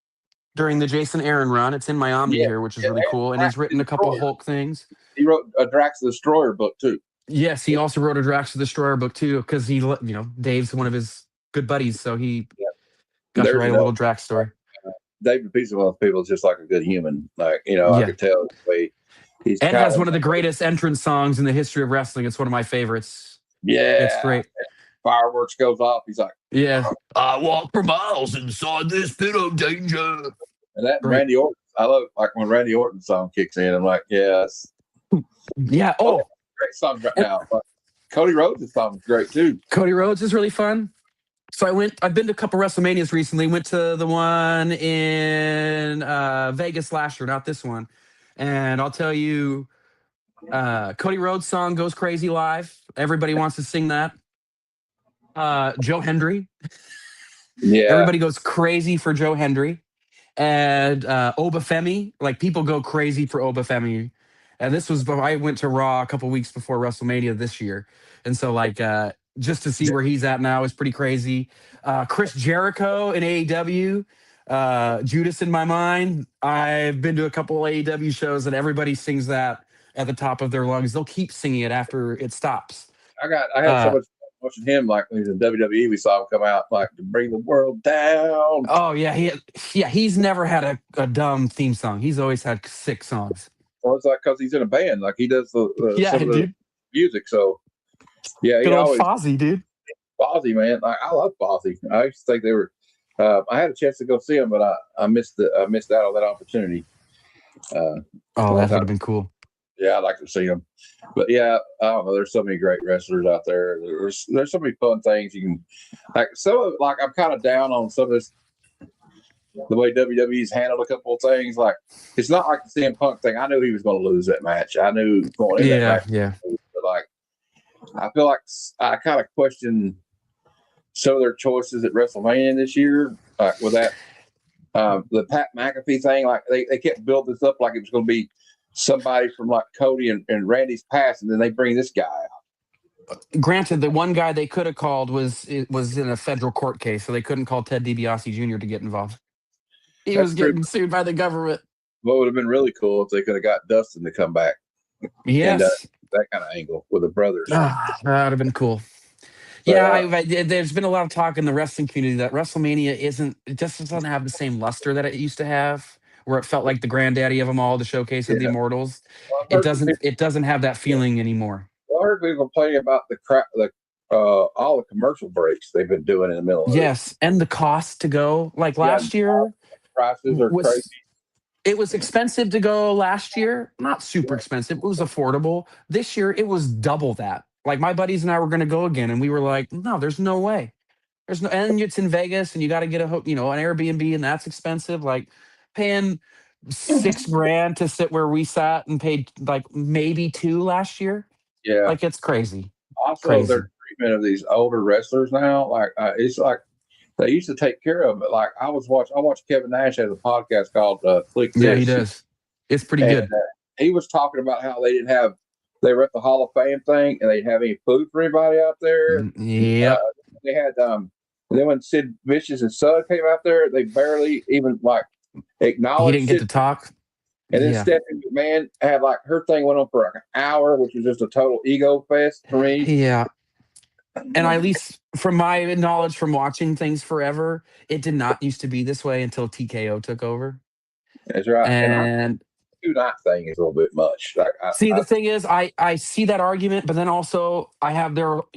during the Jason Aaron run. It's in my Omni here, which is really cool. And he's written a couple of Hulk things. He wrote a Drax the Destroyer book too. Yes, he also wrote a Drax the Destroyer book too, because Dave's one of his good buddies, so he Yeah. got to There's write a no little Drax story. David Peace of people is just like a good human. Like, I Yeah, could tell the way he's and kind has of, one of the greatest entrance songs in the history of wrestling. It's one of my favorites. It's yeah, great. fireworks goes off. He's like, Yeah, I walk for miles inside this pit of danger. and that and Great. Randy Orton. I love like when Randy Orton's song kicks in. I'm like, yes. Yeah. Oh, Oh, great songs right and now. But Cody Rhodes' song is great too. Cody Rhodes is really fun. So I've been to a couple WrestleManias recently. Went to the one in Vegas last year, not this one. And I'll tell you, Cody Rhodes' song goes crazy live. Everybody wants to sing that. Joe Hendry. Yeah, Everybody goes crazy for Joe Hendry. And Obafemi, like people go crazy for Obafemi. And this was, I went to Raw a couple weeks before WrestleMania this year. And so, like, just to see where he's at now is pretty crazy. Chris Jericho in AEW, Judas in My Mind. I've been to a couple AEW shows and everybody sings that at the top of their lungs. They'll keep singing it after it stops. I had so Uh, much fun watching him. Like when he was in WWE, we saw him come out like to bring the world down. oh yeah, he's never had a dumb theme song. He's always had sick songs. Well, it's like because he's in a band, like he does Yeah, some of the dude. music. So yeah, Good he old always Fozzy, dude. Fozzy, man. I love Fozzy. I used to think they were. I had a chance to go see him, but I missed out on that opportunity. Oh, Long that would time. have been cool. Yeah, I'd like to see him. But yeah, I don't know. There's so many great wrestlers out there. There's so many fun things you can like. Some of like I'm kind of down on some of this the way WWE's handled a couple of things. Like it's not like the CM Punk thing. I knew he was going to lose that match. I knew going in that Yeah, match. yeah. But like I feel like I kind of question some of their choices at WrestleMania this year. Like with that the Pat McAfee thing, like they kept building this up like it was going to be somebody from like Cody and Randy's past, and then they bring this guy out. Granted, the one guy they could have called was in a federal court case, so they couldn't call Ted DiBiase Jr. to get involved. He That's was true. getting sued by the government. What would have been really cool if they could have got Dustin to come back and Yes. that kind of angle with the brothers. Ah, that would have been cool. But Yeah, there's been a lot of talk in the wrestling community that WrestleMania it just doesn't have the same luster that it used to have, where it felt like the granddaddy of them all, the showcase of the yeah, Immortals. well, I've heard some people, It doesn't have that feeling anymore. well, I heard people complaining about all the commercial breaks they've been doing in the middle of it. Yes, and the cost to go. Like Yeah, last year prices are crazy. it was expensive to go last year, not super expensive. It was affordable. This year it was double that. Like my buddies and I were going to go again and we were like, "No, there's no way." There's no, and it's in Vegas, and you got to get an Airbnb, and that's expensive. Like paying $6,000 to sit where we sat and paid like maybe two last year. Yeah. Like it's crazy, Also, crazy. their treatment of these older wrestlers now, like it's like they used to take care of them. Like I watched Kevin Nash has a podcast called Click Yeah, he This, does. It's pretty and good. he was talking about how they were at the Hall of Fame thing and they didn't have any food for anybody out there. Yep. They had and then when Sid Vicious and Son came out there, they barely even like He acknowledged didn't get Sid. to talk. And then Yeah. Stephanie McMahon had like her thing went on for like an hour, which was just a total ego fest for me. Yeah. And at least from my knowledge from watching things forever, it did not used to be this way until TKO took over. That's right. And And 2 night thing is a little bit much. Like see, the thing is, I see that argument, but then also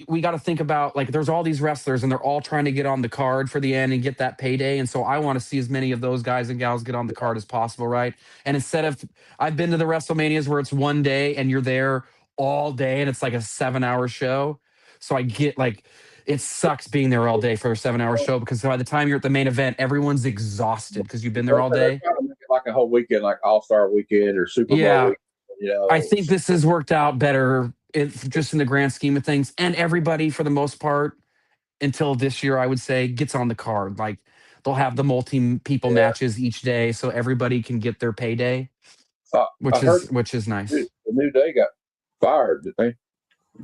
we got to think about like there's all these wrestlers and they're all trying to get on the card for the end and get that payday. And so I want to see as many of those guys and gals get on the card as possible, right? And instead of I've been to the WrestleManias where it's one day and you're there all day and it's like a 7-hour show. So I get like it sucks being there all day for a 7-hour show because by the time you're at the main event, everyone's exhausted because you've been there all they're day. trying to make it like a whole weekend, like All-Star Weekend or Super Bowl Yeah. weekend. I think this has worked out better just in the grand scheme of things. And everybody, for the most part, until this year, I would say, gets on the card. Like they'll have the multi-people matches each day, so everybody can get their payday, I heard which is nice. the New Day got fired, didn't they?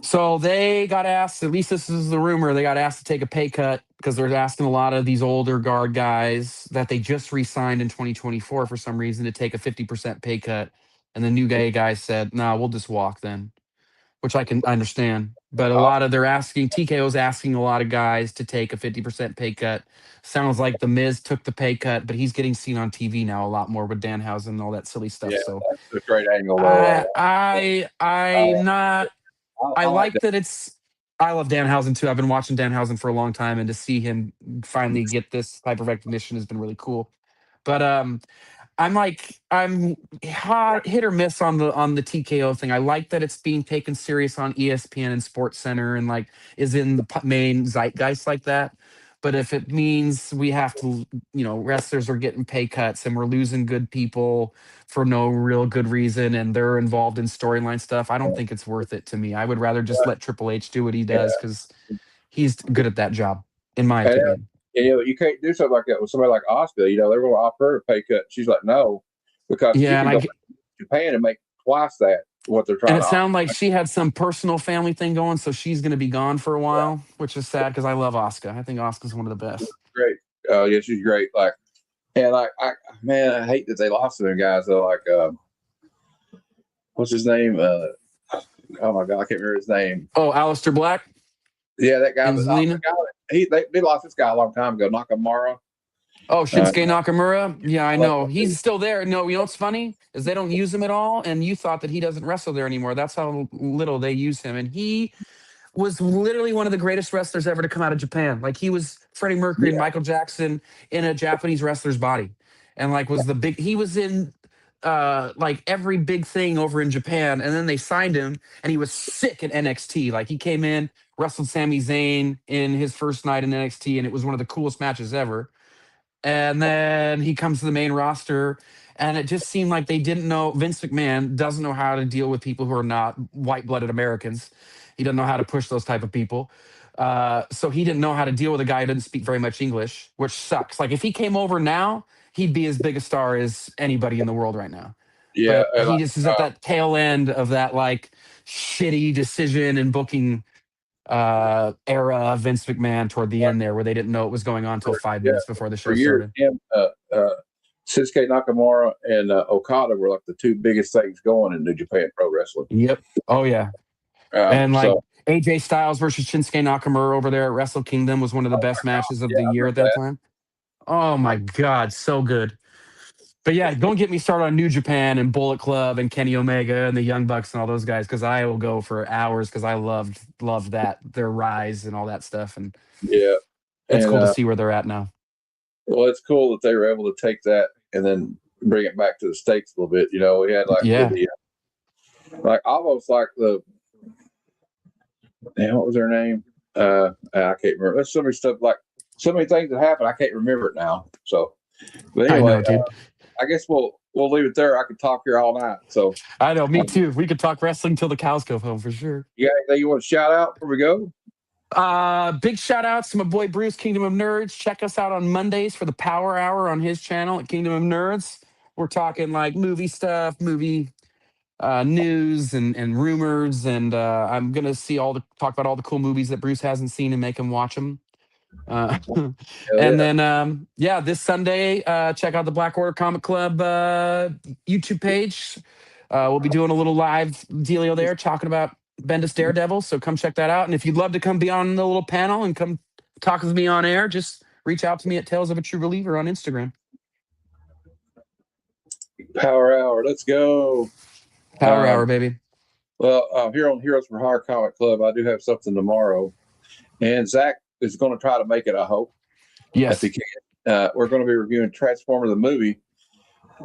So they got asked, at least this is the rumor, they got asked to take a pay cut because they're asking a lot of these older guard guys that they just re-signed in 2024 for some reason to take a 50% pay cut. And the new guys said, "No, we'll just walk then." which I can understand. But a lot of TKO's asking a lot of guys to take a 50% pay cut. Sounds like the Miz took the pay cut, but he's getting seen on TV now a lot more with Danhausen and all that silly stuff. Yeah, So that's a great angle though. I'm not. I I like like that. that it's. I love Danhausen too. I've been watching Danhausen for a long time, and to see him finally get this type of recognition has been really cool. But I'm hit or miss on the TKO thing. I like that it's being taken serious on ESPN and Sports Center and like is in the main zeitgeist like that. But if it means we have to, wrestlers are getting pay cuts and we're losing good people for no real good reason and they're involved in storyline stuff, I don't think it's worth it to me. I would rather just let Triple H do what he Yeah, does because he's good at that job, in my and opinion. you can't do something like that with somebody like Oscar. They're going to offer her a pay cut. She's like, no, because she Yeah, can and go back to Japan and make twice that what they're And trying it to offer. sounded like she had some personal family thing going, so she's going to be gone for a while, which is sad because I love Asuka. I think Asuka's one of the best. Great. Yeah, she's great. Like, and I hate that they lost to them guys. Though, like, what's his name? Oh my God, I can't remember his name. Oh, Aleister Black Yeah, that guy. and Zelina. They lost this guy a long time ago. Nakamura. Oh, Shinsuke Nakamura. Yeah, I Like, know. He's still there. No, you know what's funny is they don't use him at all, and you thought that he doesn't wrestle there anymore. That's how little they use him, and he was literally one of the greatest wrestlers ever to come out of Japan. Like he was Freddie Mercury and yeah, Michael Jackson in a Japanese wrestler's body. And like he was in like every big thing over in Japan. And then they signed him and he was sick at NXT. Like he came in, wrestled Sami Zayn in his first night in NXT, and it was one of the coolest matches ever. And then he comes to the main roster, and it just seemed like they didn't know. Vince McMahon doesn't know how to deal with people who are not white-blooded Americans. He doesn't know how to push those type of people. So he didn't know how to deal with a guy who didn't speak very much English, which sucks. Like if he came over now, he'd be as big a star as anybody in the world right now. yeah, But and he just is at that tail end of that like shitty decision and booking era of Vince McMahon toward the end there, where they didn't know it was going on until five yeah, minutes before the for show years, started. him, Shinsuke Nakamura and Okada were like the two biggest things going in New Japan Pro Wrestling. Yep. Oh yeah. And like So AJ Styles versus Shinsuke Nakamura over there at Wrestle Kingdom was one of the best matches of yeah, the I year at remember that that. time. Oh my God, so good. But yeah, don't get me started on New Japan and Bullet Club and Kenny Omega and the Young Bucks and all those guys because I will go for hours because I loved that their rise and all that stuff, and Yeah, it's and cool to see where they're at now. well, it's cool that they were able to take that and then bring it back to the States a little bit. We had like Yeah. like almost like what was her name? I can't remember. There's so many stuff, like so many things that happened. I can't remember it now. So, but I anyway, know, dude. I guess we'll leave it there. I could talk here all night. So I know, me too. We could talk wrestling till the cows go home for sure. you got anything you want to shout out before we go? Big shout outs to my boy Bruce, Kingdom of Nerds. Check us out on Mondays for the Power Hour on his channel at Kingdom of Nerds. We're talking like movie stuff, movie news and rumors, and I'm gonna talk about all the cool movies that Bruce hasn't seen and make him watch them. Hell And yeah. then this Sunday, check out the Black Order Comic Club YouTube page. We'll be doing a little live dealio there, talking about Bendis Daredevil. So come check that out. And if you'd love to come be on the little panel and come talk with me on air, just reach out to me at Tales of a True Believer on Instagram. Power Hour. Let's go. Power Hour, baby. Well, here on Heroes for Hire Comic Club, I do have something tomorrow, and Zach is going to try to make it. I hope. Yes. If he can. We're going to be reviewing Transformer the movie,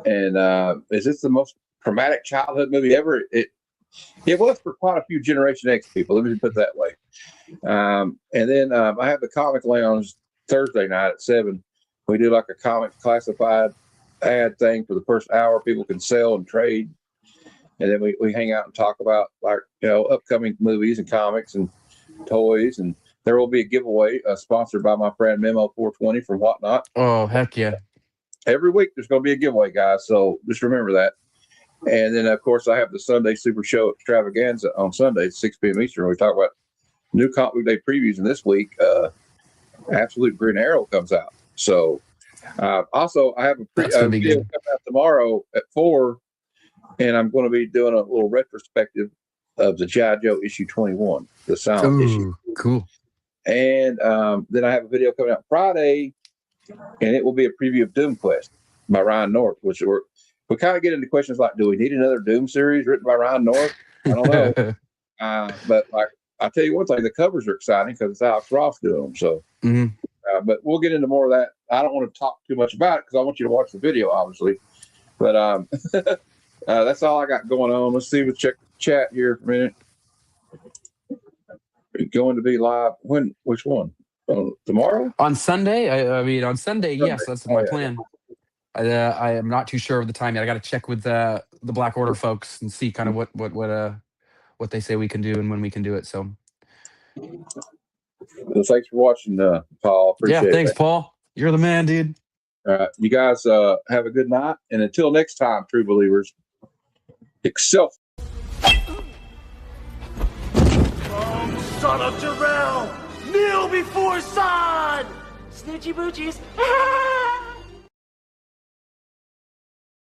and is this the most traumatic childhood movie ever? It was for quite a few Generation X people. Let me put it that way. And then I have the Comic Lounge Thursday night at 7. We do like a comic classified ad thing for the first hour. People can sell and trade, and then we hang out and talk about like upcoming movies and comics and toys. And there will be a giveaway sponsored by my friend Memo 420 from Whatnot. Oh, heck yeah. Every week there's going to be a giveaway, guys. So just remember that. And then, of course, I have the Sunday Super Show extravaganza on Sunday at 6 p.m. Eastern. We talk about new comic book day previews. And this week, Absolute Green Arrow comes out. So also, I have a video coming out tomorrow at 4, and I'm going to be doing a little retrospective of the G.I. Joe issue 21, the silent issue. Cool. And then I have a video coming out Friday, and it will be a preview of Doom Quest by Ryan North, which we kind of get into questions like, do we need another Doom series written by Ryan North? I don't know. But like, I'll tell you one thing, the covers are exciting because it's Alex Ross doing them. So, but we'll get into more of that. I don't want to talk too much about it because I want you to watch the video, obviously. But that's all I got going on. Let's see. We'll check the chat here for a minute. Going to be live when? Which one? Tomorrow? On Sunday? I mean, on Sunday, yes, that's my plan. I am not too sure of the time yet. I got to check with the Black Order folks and see kind of what they say we can do and when we can do it. So, well, thanks for watching, Paul. Appreciate it. Thanks, Paul. You're the man, dude. All right, you guys have a good night, and until next time, true believers, excel. Son of Jarrell, kneel before Zod! Snitchy boochies.